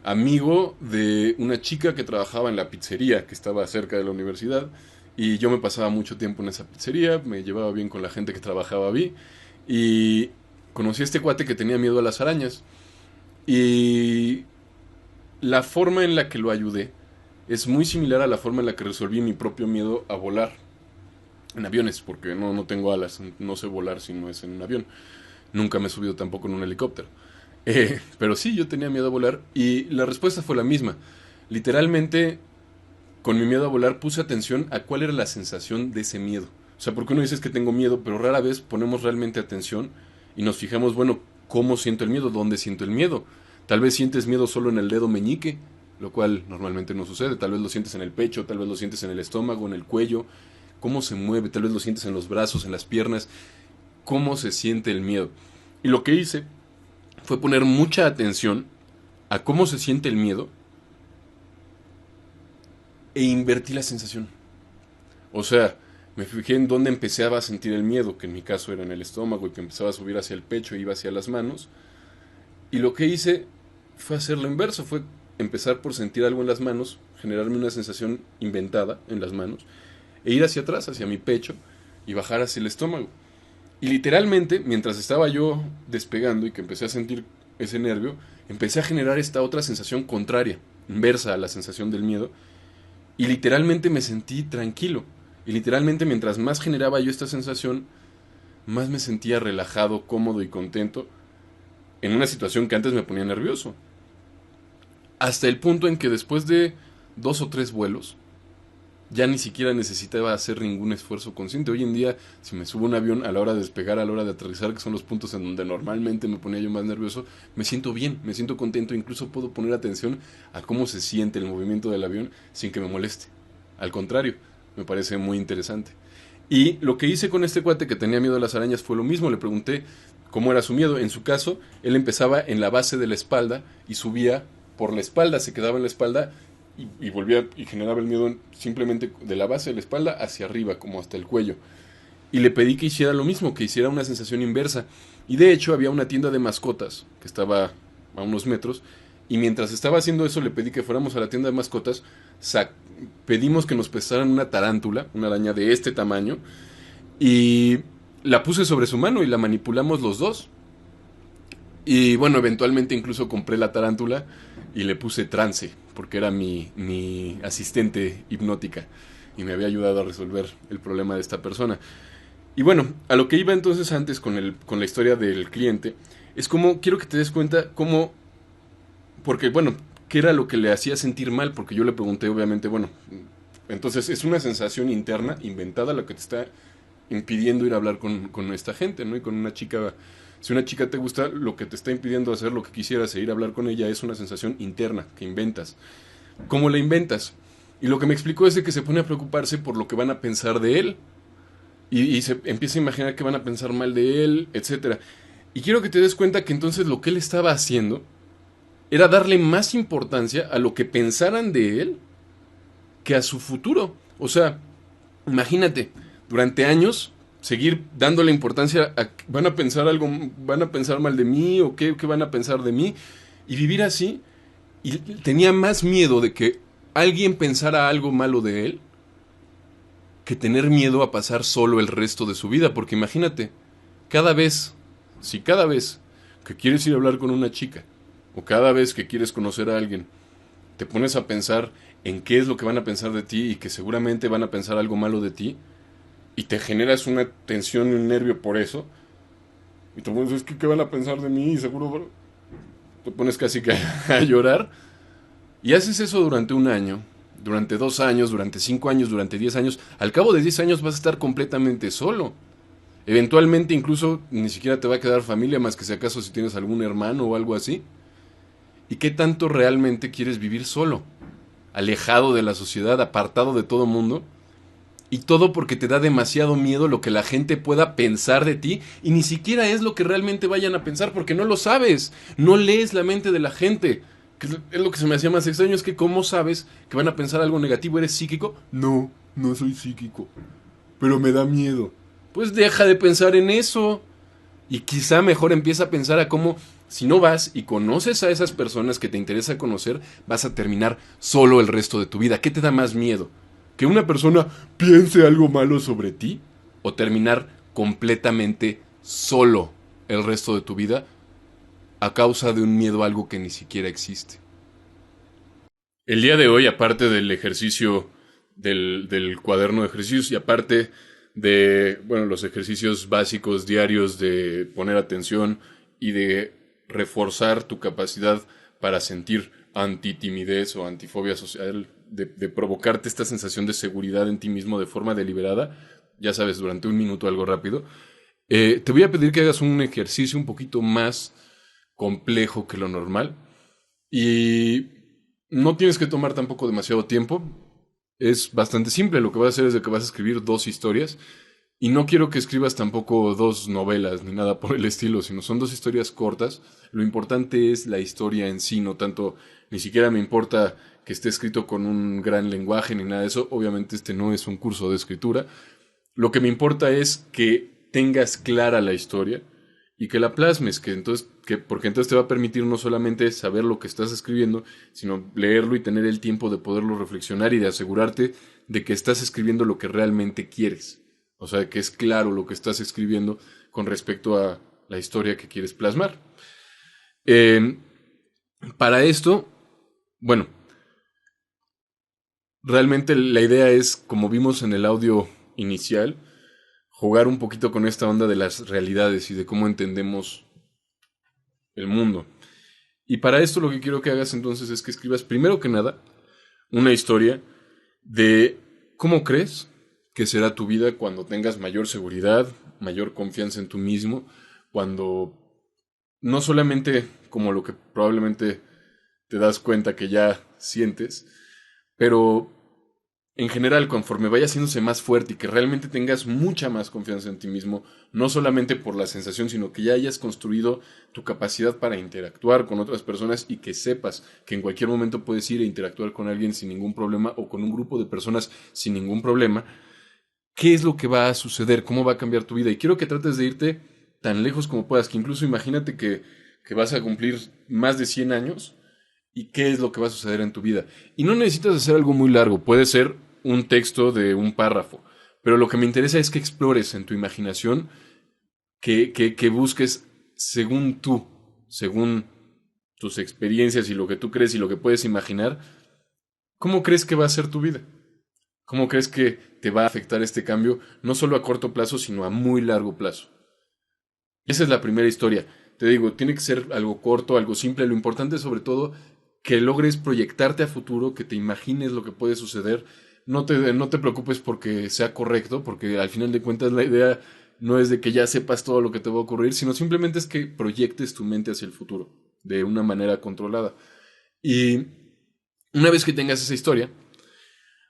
amigo de una chica que trabajaba en la pizzería que estaba cerca de la universidad y yo me pasaba mucho tiempo en esa pizzería, me llevaba bien con la gente que trabajaba ahí y conocí a este cuate que tenía miedo a las arañas y la forma en la que lo ayudé es muy similar a la forma en la que resolví mi propio miedo a volar. en aviones, porque no tengo alas, no sé volar si no es en un avión. Nunca me he subido tampoco en un helicóptero. Pero sí, yo tenía miedo a volar y la respuesta fue la misma. Literalmente, con mi miedo a volar, puse atención a cuál era la sensación de ese miedo. O sea, porque uno dice que tengo miedo, pero rara vez ponemos realmente atención y nos fijamos, bueno, ¿cómo siento el miedo? ¿Dónde siento el miedo? Tal vez sientes miedo solo en el dedo meñique, lo cual normalmente no sucede. Tal vez lo sientes en el pecho, tal vez lo sientes en el estómago, en el cuello. ¿Cómo se mueve? Tal vez lo sientes en los brazos, en las piernas. ¿Cómo se siente el miedo? Y lo que hice fue poner mucha atención a cómo se siente el miedo e invertí la sensación. O sea, me fijé en dónde empezaba a sentir el miedo, que en mi caso era en el estómago y que empezaba a subir hacia el pecho e iba hacia las manos. Y lo que hice fue hacer lo inverso, fue empezar por sentir algo en las manos, generarme una sensación inventada en las manos, e ir hacia atrás, hacia mi pecho, y bajar hacia el estómago. Y literalmente, mientras estaba yo despegando y que empecé a sentir ese nervio, empecé a generar esta otra sensación contraria, inversa a la sensación del miedo, y literalmente me sentí tranquilo. Y literalmente mientras más generaba yo esta sensación, más me sentía relajado, cómodo y contento en una situación que antes me ponía nervioso. Hasta el punto en que después de 2 o 3 vuelos, ya ni siquiera necesitaba hacer ningún esfuerzo consciente. Hoy en día, si me subo a un avión a la hora de despegar, a la hora de aterrizar, que son los puntos en donde normalmente me ponía yo más nervioso, me siento bien, me siento contento, incluso puedo poner atención a cómo se siente el movimiento del avión sin que me moleste. Al contrario, me parece muy interesante. Y lo que hice con este cuate que tenía miedo a las arañas fue lo mismo, le pregunté cómo era su miedo. En su caso, él empezaba en la base de la espalda y subía por la espalda, se quedaba en la espalda y volvía y generaba el miedo simplemente de la base de la espalda hacia arriba, como hasta el cuello. Y le pedí que hiciera lo mismo, que hiciera una sensación inversa. Y de hecho había una tienda de mascotas que estaba a unos metros. Y mientras estaba haciendo eso le pedí que fuéramos a la tienda de mascotas. Pedimos que nos pesaran una tarántula, una araña de este tamaño. Y la puse sobre su mano y la manipulamos los dos. Y bueno, eventualmente incluso compré la tarántula y le puse trance, porque era mi asistente hipnótica y me había ayudado a resolver el problema de esta persona. Y bueno, a lo que iba entonces antes con la historia del cliente, es como, quiero que te des cuenta cómo, porque bueno, qué era lo que le hacía sentir mal, porque yo le pregunté obviamente, bueno, entonces es una sensación interna, inventada, la que te está impidiendo ir a hablar con esta gente, ¿no? Y con una chica, si una chica te gusta, lo que te está impidiendo hacer lo que quisieras e ir a hablar con ella es una sensación interna que inventas. ¿Cómo la inventas? Y lo que me explicó es de que se pone a preocuparse por lo que van a pensar de él. Y se empieza a imaginar que van a pensar mal de él, etcétera. Y quiero que te des cuenta que entonces lo que él estaba haciendo era darle más importancia a lo que pensaran de él que a su futuro. O sea, imagínate, durante años seguir dándole importancia a van a pensar algo, van a pensar mal de mí o qué van a pensar de mí y vivir así. Y tenía más miedo de que alguien pensara algo malo de él que tener miedo a pasar solo el resto de su vida. Porque imagínate, cada vez, si cada vez que quieres ir a hablar con una chica o cada vez que quieres conocer a alguien, te pones a pensar en qué es lo que van a pensar de ti y que seguramente van a pensar algo malo de ti, y te generas una tensión y un nervio por eso, y te pones, es que ¿qué van a pensar de mí? Y seguro te pones casi que a llorar, y haces eso durante un año, durante 2 años, durante 5 años, durante 10 años. Al cabo de 10 años vas a estar completamente solo. Eventualmente incluso ni siquiera te va a quedar familia, más que si acaso si tienes algún hermano o algo así. ¿Y qué tanto realmente quieres vivir solo? Alejado de la sociedad, apartado de todo mundo. Y todo porque te da demasiado miedo lo que la gente pueda pensar de ti. Y ni siquiera es lo que realmente vayan a pensar, porque no lo sabes. No lees la mente de la gente. Que es lo que se me hacía más extraño, es que ¿cómo sabes que van a pensar algo negativo? ¿Eres psíquico? No, no soy psíquico. Pero me da miedo. Pues deja de pensar en eso. Y quizá mejor empieza a pensar a cómo, si no vas y conoces a esas personas que te interesa conocer, vas a terminar solo el resto de tu vida. ¿Qué te da más miedo? ¿Que una persona piense algo malo sobre ti? ¿O terminar completamente solo el resto de tu vida a causa de un miedo a algo que ni siquiera existe? El día de hoy, aparte del ejercicio del cuaderno de ejercicios y aparte de, bueno, los ejercicios básicos diarios de poner atención y de reforzar tu capacidad para sentir antitimidez o antifobia social, de provocarte esta sensación de seguridad en ti mismo de forma deliberada, ya sabes, durante un minuto algo rápido. Te voy a pedir que hagas un ejercicio un poquito más complejo que lo normal y no tienes que tomar tampoco demasiado tiempo. Es bastante simple. Lo que vas a hacer es de que vas a escribir 2 historias. Y no quiero que escribas tampoco 2 novelas ni nada por el estilo, sino son 2 historias cortas. Lo importante es la historia en sí, no tanto, ni siquiera me importa que esté escrito con un gran lenguaje ni nada de eso. Obviamente este no es un curso de escritura. Lo que me importa es que tengas clara la historia y que la plasmes, porque entonces te va a permitir no solamente saber lo que estás escribiendo, sino leerlo y tener el tiempo de poderlo reflexionar y de asegurarte de que estás escribiendo lo que realmente quieres. O sea, que es claro lo que estás escribiendo con respecto a la historia que quieres plasmar. Eh, para esto, bueno, realmente la idea es, como vimos en el audio inicial, jugar un poquito con esta onda de las realidades y de cómo entendemos el mundo. Y para esto lo que quiero que hagas entonces es que escribas primero que nada una historia de cómo crees que será tu vida cuando tengas mayor seguridad, mayor confianza en tú mismo, cuando no solamente como lo que probablemente te das cuenta que ya sientes, pero en general, conforme vaya haciéndose más fuerte y que realmente tengas mucha más confianza en ti mismo, no solamente por la sensación, sino que ya hayas construido tu capacidad para interactuar con otras personas y que sepas que en cualquier momento puedes ir e interactuar con alguien sin ningún problema o con un grupo de personas sin ningún problema, ¿qué es lo que va a suceder? ¿Cómo va a cambiar tu vida? Y quiero que trates de irte tan lejos como puedas, que incluso imagínate que vas a cumplir más de 100 años y qué es lo que va a suceder en tu vida. Y no necesitas hacer algo muy largo, puede ser un texto de un párrafo, pero lo que me interesa es que explores en tu imaginación, que busques según tú, según tus experiencias y lo que tú crees y lo que puedes imaginar, ¿cómo crees que va a ser tu vida? ¿Cómo crees que te va a afectar este cambio, no solo a corto plazo, sino a muy largo plazo? Esa es la primera historia. Te digo, tiene que ser algo corto, algo simple. Lo importante es sobre todo que logres proyectarte a futuro, que te imagines lo que puede suceder. No te preocupes porque sea correcto, porque al final de cuentas la idea no es de que ya sepas todo lo que te va a ocurrir, sino simplemente es que proyectes tu mente hacia el futuro de una manera controlada. Y una vez que tengas esa historia,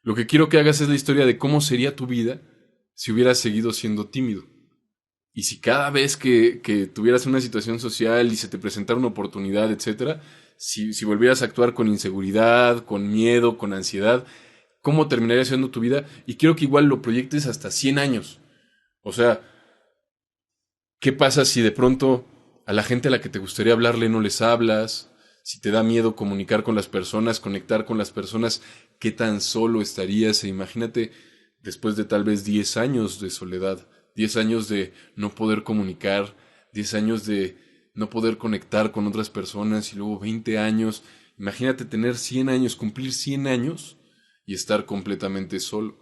lo que quiero que hagas es la historia de cómo sería tu vida si hubieras seguido siendo tímido. Y si cada vez que tuvieras una situación social y se te presentara una oportunidad, etcétera, si volvieras a actuar con inseguridad, con miedo, con ansiedad, ¿cómo terminaría siendo tu vida? Y quiero que igual lo proyectes hasta 100 años. O sea, ¿qué pasa si de pronto a la gente a la que te gustaría hablarle no les hablas? Si te da miedo comunicar con las personas, conectar con las personas, ¿qué tan solo estarías? E imagínate después de tal vez 10 años de soledad, 10 años de no poder comunicar, 10 años de no poder conectar con otras personas y luego 20 años. Imagínate tener 100 años, cumplir 100 años y estar completamente solo,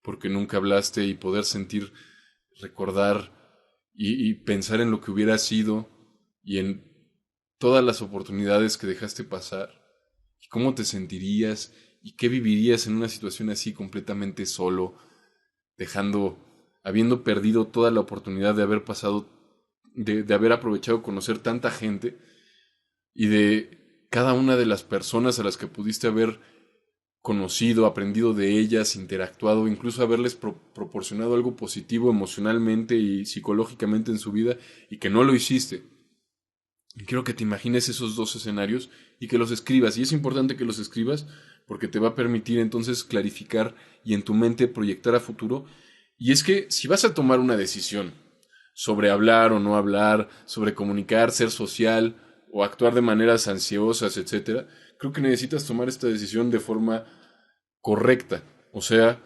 porque nunca hablaste y poder sentir, recordar y pensar en lo que hubiera sido y en todas las oportunidades que dejaste pasar y cómo te sentirías y qué vivirías en una situación así completamente solo, habiendo perdido toda la oportunidad de haber pasado, de haber aprovechado conocer tanta gente y de cada una de las personas a las que pudiste haber conocido, aprendido de ellas, interactuado, incluso haberles proporcionado algo positivo emocionalmente y psicológicamente en su vida y que no lo hiciste. Y quiero que te imagines esos 2 escenarios y que los escribas. Y es importante que los escribas porque te va a permitir entonces clarificar y en tu mente proyectar a futuro. Y es que si vas a tomar una decisión sobre hablar o no hablar, sobre comunicar, ser social o actuar de maneras ansiosas, etcétera, creo que necesitas tomar esta decisión de forma correcta. O sea,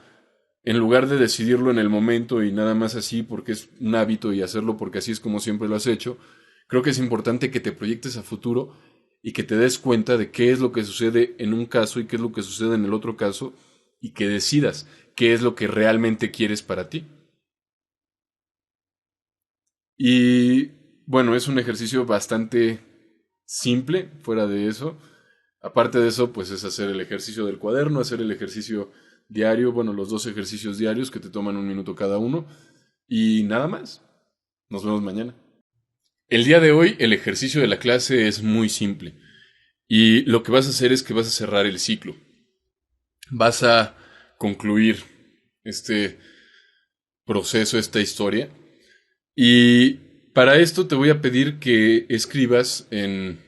en lugar de decidirlo en el momento y nada más así porque es un hábito y hacerlo porque así es como siempre lo has hecho, creo que es importante que te proyectes a futuro y que te des cuenta de qué es lo que sucede en un caso y qué es lo que sucede en el otro caso y que decidas qué es lo que realmente quieres para ti. Y bueno, es un ejercicio bastante simple, fuera de eso. Aparte de eso, pues es hacer el ejercicio del cuaderno, hacer el ejercicio diario, bueno, los dos ejercicios diarios que te toman 1 minuto cada uno. Y nada más. Nos vemos mañana. El día de hoy el ejercicio de la clase es muy simple. Y lo que vas a hacer es que vas a cerrar el ciclo. Vas a concluir este proceso, esta historia. Y para esto te voy a pedir que escribas en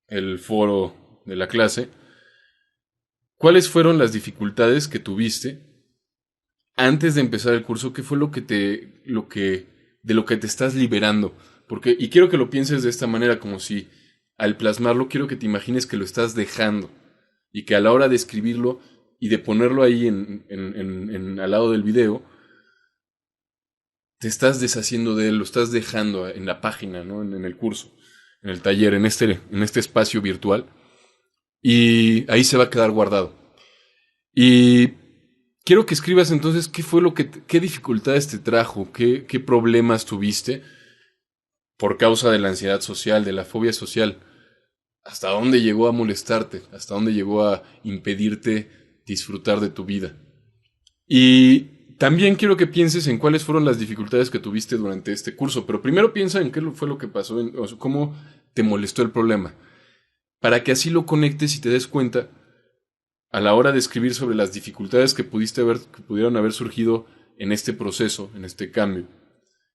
el foro de la clase cuáles fueron las dificultades que tuviste antes de empezar el curso, qué fue de lo que te estás liberando. Porque, y quiero que lo pienses de esta manera, como si al plasmarlo quiero que te imagines que lo estás dejando y que a la hora de escribirlo y de ponerlo ahí al lado del video, te estás deshaciendo de él, lo estás dejando en la página, ¿no? En el curso, en el taller, en este espacio virtual. Y ahí se va a quedar guardado. Y quiero que escribas entonces qué fue qué dificultades te trajo, qué problemas tuviste por causa de la ansiedad social, de la fobia social. ¿Hasta dónde llegó a molestarte? ¿Hasta dónde llegó a impedirte disfrutar de tu vida? Y también quiero que pienses en cuáles fueron las dificultades que tuviste durante este curso, pero primero piensa en qué fue lo que pasó, o sea, cómo te molestó el problema, para que así lo conectes y te des cuenta a la hora de escribir sobre las dificultades que que pudieron haber surgido en este proceso, en este cambio,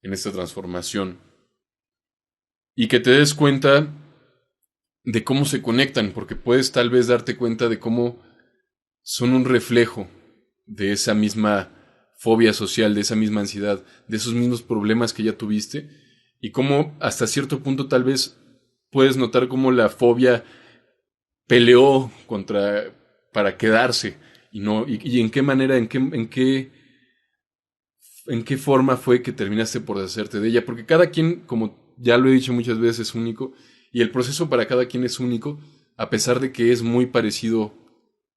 en esta transformación. Y que te des cuenta de cómo se conectan, porque puedes tal vez darte cuenta de cómo son un reflejo de esa misma fobia social, de esa misma ansiedad, de esos mismos problemas que ya tuviste, y cómo hasta cierto punto tal vez puedes notar cómo la fobia peleó para quedarse y en qué manera, en qué forma fue que terminaste por deshacerte de ella, porque cada quien, como ya lo he dicho muchas veces, es único y el proceso para cada quien es único, a pesar de que es muy parecido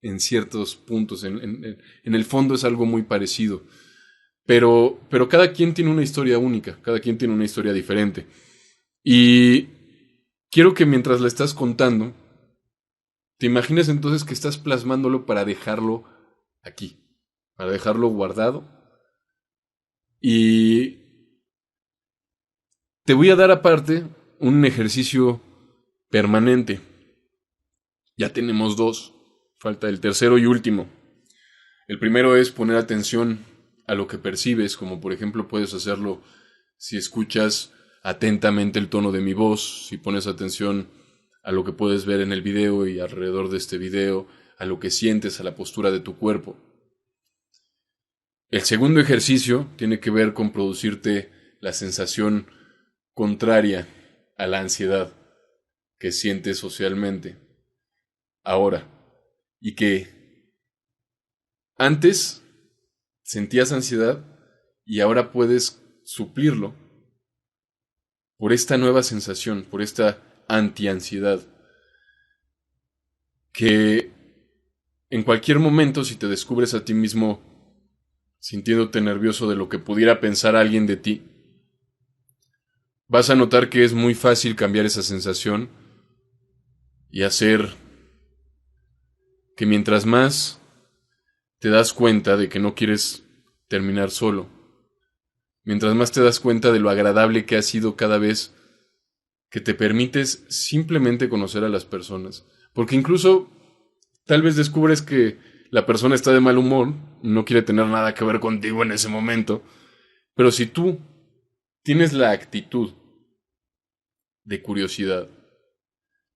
en ciertos puntos, en el fondo es algo muy parecido, pero cada quien tiene una historia única, cada quien tiene una historia diferente. Y quiero que mientras la estás contando, te imagines entonces que estás plasmándolo para dejarlo aquí, para dejarlo guardado. Y te voy a dar aparte un ejercicio permanente. Ya tenemos dos, falta el tercero y último. El primero es poner atención a lo que percibes, como por ejemplo puedes hacerlo si escuchas atentamente el tono de mi voz, si pones atención a lo que puedes ver en el video y alrededor de este video, a lo que sientes, a la postura de tu cuerpo. El segundo ejercicio tiene que ver con producirte la sensación contraria a la ansiedad que sientes socialmente ahora y que antes sentías ansiedad y ahora puedes suplirlo por esta nueva sensación, por esta anti-ansiedad que en cualquier momento, si te descubres a ti mismo sintiéndote nervioso de lo que pudiera pensar alguien de ti, vas a notar que es muy fácil cambiar esa sensación y hacer que mientras más te das cuenta de que no quieres terminar solo, mientras más te das cuenta de lo agradable que ha sido cada vez que te permites simplemente conocer a las personas, porque incluso tal vez descubres que la persona está de mal humor, no quiere tener nada que ver contigo en ese momento, pero si tú tienes la actitud de curiosidad,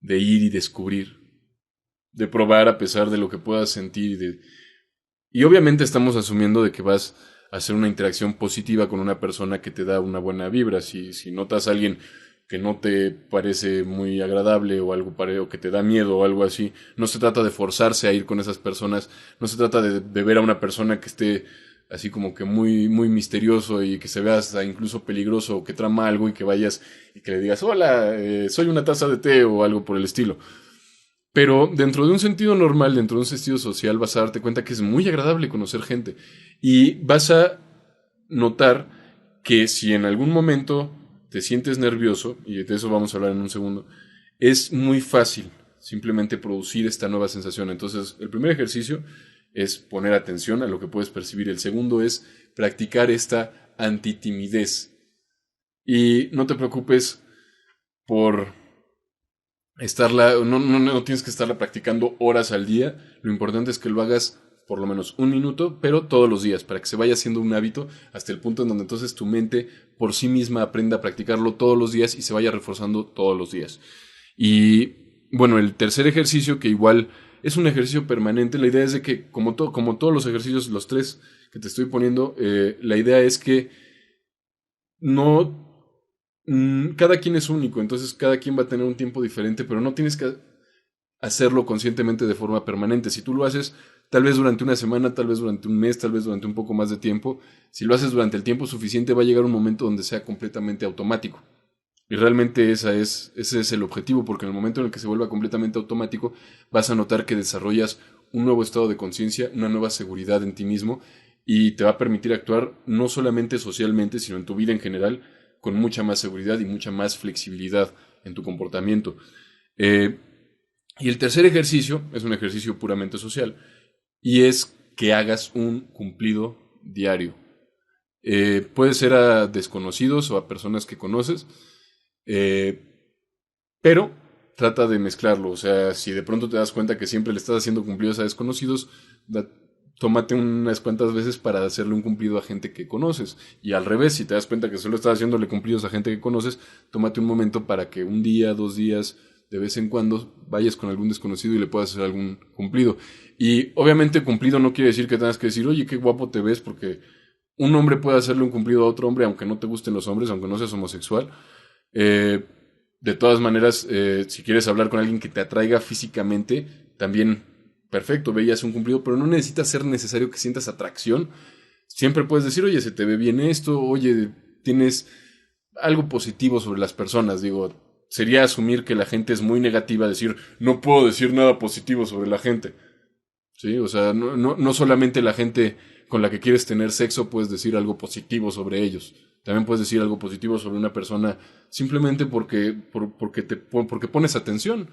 de ir y descubrir, de probar a pesar de lo que puedas sentir, y obviamente estamos asumiendo de que vas a hacer una interacción positiva con una persona que te da una buena vibra. Si notas a alguien que no te parece muy agradable o o que te da miedo o algo así, no se trata de forzarse a ir con esas personas, no se trata de ver a una persona que esté así como que muy, muy misterioso y que se vea hasta incluso peligroso o que trama algo y que vayas y que le digas, hola, soy una taza de té o algo por el estilo. Pero dentro de un sentido normal, dentro de un sentido social, vas a darte cuenta que es muy agradable conocer gente. Y vas a notar que si en algún momento te sientes nervioso, y de eso vamos a hablar en un segundo, es muy fácil simplemente producir esta nueva sensación. Entonces, el primer ejercicio es poner atención a lo que puedes percibir. El segundo es practicar esta antitimidez. Y no te preocupes por no tienes que estarla practicando horas al día. Lo importante es que lo hagas por lo menos un minuto, pero todos los días, para que se vaya haciendo un hábito hasta el punto en donde entonces tu mente por sí misma aprenda a practicarlo todos los días y se vaya reforzando todos los días. Y bueno, el tercer ejercicio, que igual es un ejercicio permanente, la idea es de que, como todos los ejercicios, los tres que te estoy poniendo, la idea es que no cada quien es único, entonces cada quien va a tener un tiempo diferente, pero no tienes que hacerlo conscientemente de forma permanente. Si tú lo haces tal vez durante una semana, tal vez durante un mes, tal vez durante un poco más de tiempo, si lo haces durante el tiempo suficiente va a llegar un momento donde sea completamente automático. Y realmente ese es el objetivo, porque en el momento en el que se vuelva completamente automático, vas a notar que desarrollas un nuevo estado de conciencia, una nueva seguridad en ti mismo, y te va a permitir actuar no solamente socialmente, sino en tu vida en general, con mucha más seguridad y mucha más flexibilidad en tu comportamiento. Eh, y el tercer ejercicio es un ejercicio puramente social, y es que hagas un cumplido diario. Puede ser a desconocidos o a personas que conoces, eh, pero trata de mezclarlo. O sea, si de pronto te das cuenta que siempre le estás haciendo cumplidos a desconocidos, tómate unas cuantas veces para hacerle un cumplido a gente que conoces. Y al revés, si te das cuenta que solo estás haciéndole cumplidos a gente que conoces, tómate un momento para que un día, 2 días, de vez en cuando, vayas con algún desconocido y le puedas hacer algún cumplido. Y obviamente cumplido no quiere decir que tengas que decir, oye, qué guapo te ves, porque un hombre puede hacerle un cumplido a otro hombre, aunque no te gusten los hombres, aunque no seas homosexual. Eh, de todas maneras, si quieres hablar con alguien que te atraiga físicamente, también perfecto, ve y haz un cumplido, pero no necesita ser necesario que sientas atracción. Siempre puedes decir, oye, se te ve bien esto, oye, tienes algo positivo sobre las personas. Digo, sería asumir que la gente es muy negativa, decir, no puedo decir nada positivo sobre la gente. Sí, o sea, no solamente la gente con la que quieres tener sexo puedes decir algo positivo sobre ellos. También puedes decir algo positivo sobre una persona simplemente porque pones atención.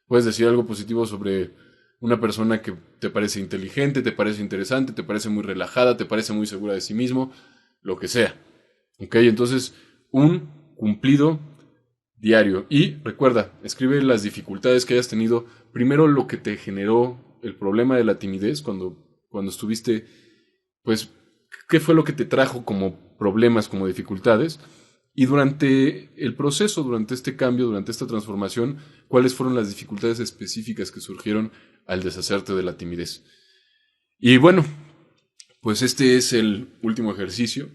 Puedes decir algo positivo sobre una persona que te parece inteligente, te parece interesante, te parece muy relajada, te parece muy segura de sí mismo, lo que sea. ¿Ok? Entonces, un cumplido diario. Y recuerda, escribe las dificultades que hayas tenido. Primero lo que te generó el problema de la timidez cuando estuviste, pues, qué fue lo que te trajo como problemas, como dificultades. Y durante el proceso, durante este cambio, durante esta transformación, ¿cuáles fueron las dificultades específicas que surgieron al deshacerte de la timidez? Y bueno, pues este es el último ejercicio.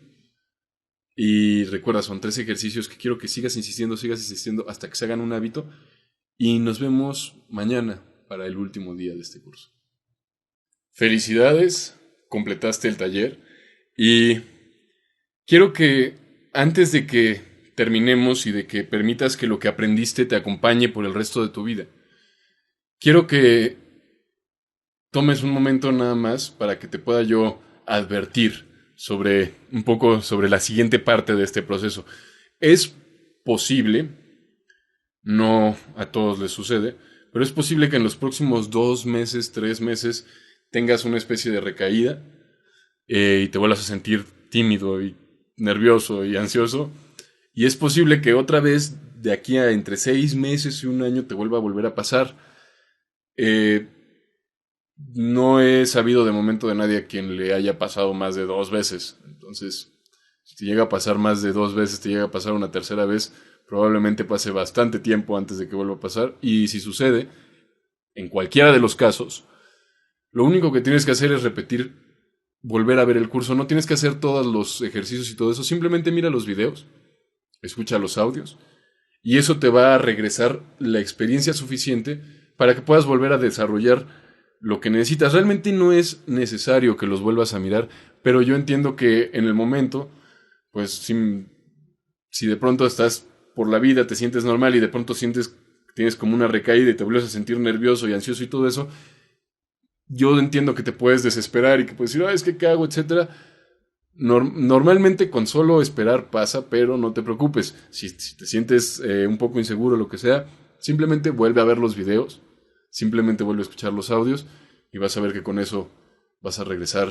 Y recuerda, son 3 ejercicios que quiero que sigas insistiendo hasta que se hagan un hábito. Y nos vemos mañana para el último día de este curso. Felicidades, completaste el taller. Y quiero que antes de que terminemos y de que permitas que lo que aprendiste te acompañe por el resto de tu vida, quiero que tomes un momento nada más para que te pueda yo advertir sobre un poco sobre la siguiente parte de este proceso. Es posible, no a todos les sucede, pero es posible que en los próximos 2 meses, 3 meses, tengas una especie de recaída y te vuelvas a sentir tímido y nervioso y ansioso. Y es posible que otra vez, de aquí a entre 6 meses y un año, te vuelva a volver a pasar. Eh, no he sabido de momento de nadie a quien le haya pasado más de 2 veces. Entonces, si te llega a pasar más de 2 veces, te llega a pasar una tercera vez, probablemente pase bastante tiempo antes de que vuelva a pasar. Y si sucede, en cualquiera de los casos, lo único que tienes que hacer es repetir, volver a ver el curso. No tienes que hacer todos los ejercicios y todo eso. Simplemente mira los videos, escucha los audios. Y eso te va a regresar la experiencia suficiente para que puedas volver a desarrollar lo que necesitas. Realmente no es necesario que los vuelvas a mirar, pero yo entiendo que en el momento, pues si de pronto estás por la vida, te sientes normal y de pronto sientes que tienes como una recaída y te vuelves a sentir nervioso y ansioso y todo eso, yo entiendo que te puedes desesperar y que puedes decir, es que ¿qué hago?, etcétera. Normalmente con solo esperar pasa, pero no te preocupes. Si te sientes un poco inseguro o lo que sea, simplemente vuelve a ver los videos, simplemente vuelve a escuchar los audios y vas a ver que con eso vas a regresar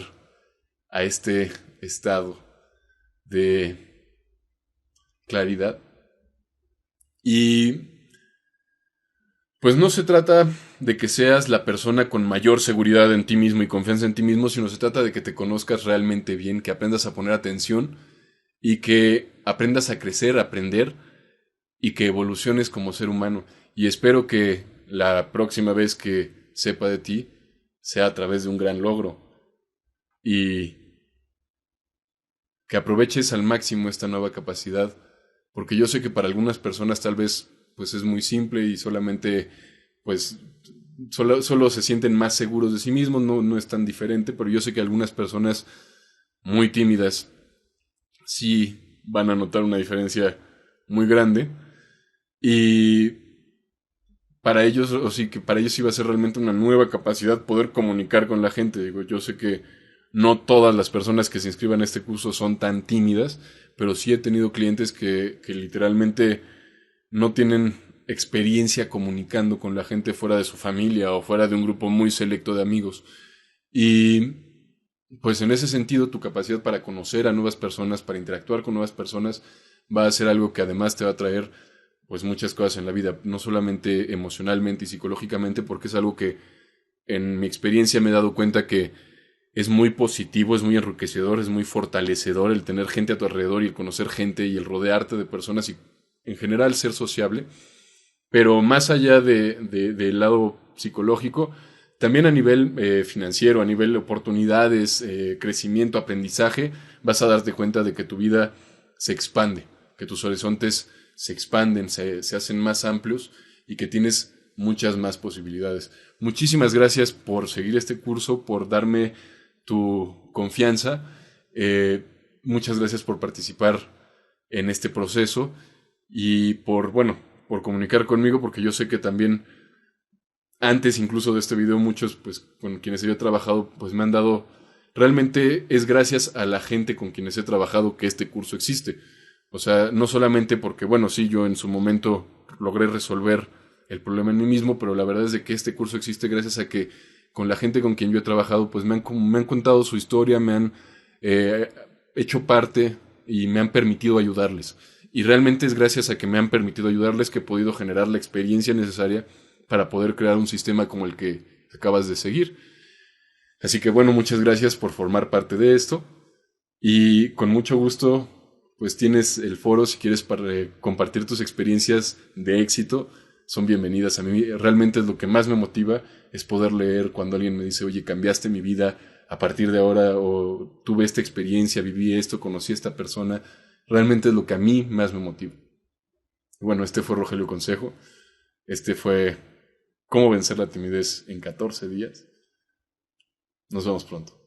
a este estado de claridad. Y pues no se trata de que seas la persona con mayor seguridad en ti mismo y confianza en ti mismo, sino se trata de que te conozcas realmente bien, que aprendas a poner atención y que aprendas a crecer, a aprender y que evoluciones como ser humano. Y espero que la próxima vez que sepa de ti sea a través de un gran logro y que aproveches al máximo esta nueva capacidad, porque yo sé que para algunas personas tal vez pues es muy simple y solamente pues solo se sienten más seguros de sí mismos, no es tan diferente, pero yo sé que algunas personas muy tímidas sí van a notar una diferencia muy grande y para ellos, o sí, que para ellos iba a ser realmente una nueva capacidad poder comunicar con la gente. Digo, yo sé que no todas las personas que se inscriban a este curso son tan tímidas, pero sí he tenido clientes que literalmente no tienen experiencia comunicando con la gente fuera de su familia o fuera de un grupo muy selecto de amigos. Y pues en ese sentido tu capacidad para conocer a nuevas personas, para interactuar con nuevas personas, va a ser algo que además te va a traer pues muchas cosas en la vida, no solamente emocionalmente y psicológicamente, porque es algo que en mi experiencia me he dado cuenta que es muy positivo, es muy enriquecedor, es muy fortalecedor el tener gente a tu alrededor y el conocer gente y el rodearte de personas y en general ser sociable. Pero más allá del lado psicológico, también a nivel financiero, a nivel de oportunidades, crecimiento, aprendizaje, vas a darte cuenta de que tu vida se expande, que tus horizontes se expanden, se hacen más amplios y que tienes muchas más posibilidades. Muchísimas gracias por seguir este curso, por darme tu confianza. Muchas gracias por participar en este proceso y por comunicar conmigo, porque yo sé que también antes incluso de este video muchos, pues con quienes yo he trabajado, pues me han dado, realmente es gracias a la gente con quienes he trabajado que este curso existe. O sea, no solamente porque, bueno, sí, yo en su momento logré resolver el problema en mí mismo, pero la verdad es de que este curso existe gracias a que con la gente con quien yo he trabajado, pues me han contado su historia, me han eh, hecho parte y me han permitido ayudarles. Y realmente es gracias a que me han permitido ayudarles que he podido generar la experiencia necesaria para poder crear un sistema como el que acabas de seguir. Así que bueno, muchas gracias por formar parte de esto y con mucho gusto pues tienes el foro si quieres para compartir tus experiencias de éxito, son bienvenidas. A mí realmente es lo que más me motiva, es poder leer cuando alguien me dice, oye, cambiaste mi vida a partir de ahora, o tuve esta experiencia, viví esto, conocí a esta persona. Realmente es lo que a mí más me motiva. Bueno, este fue Rogelio Consejo. Este fue Cómo vencer la timidez en 14 días. Nos vemos pronto.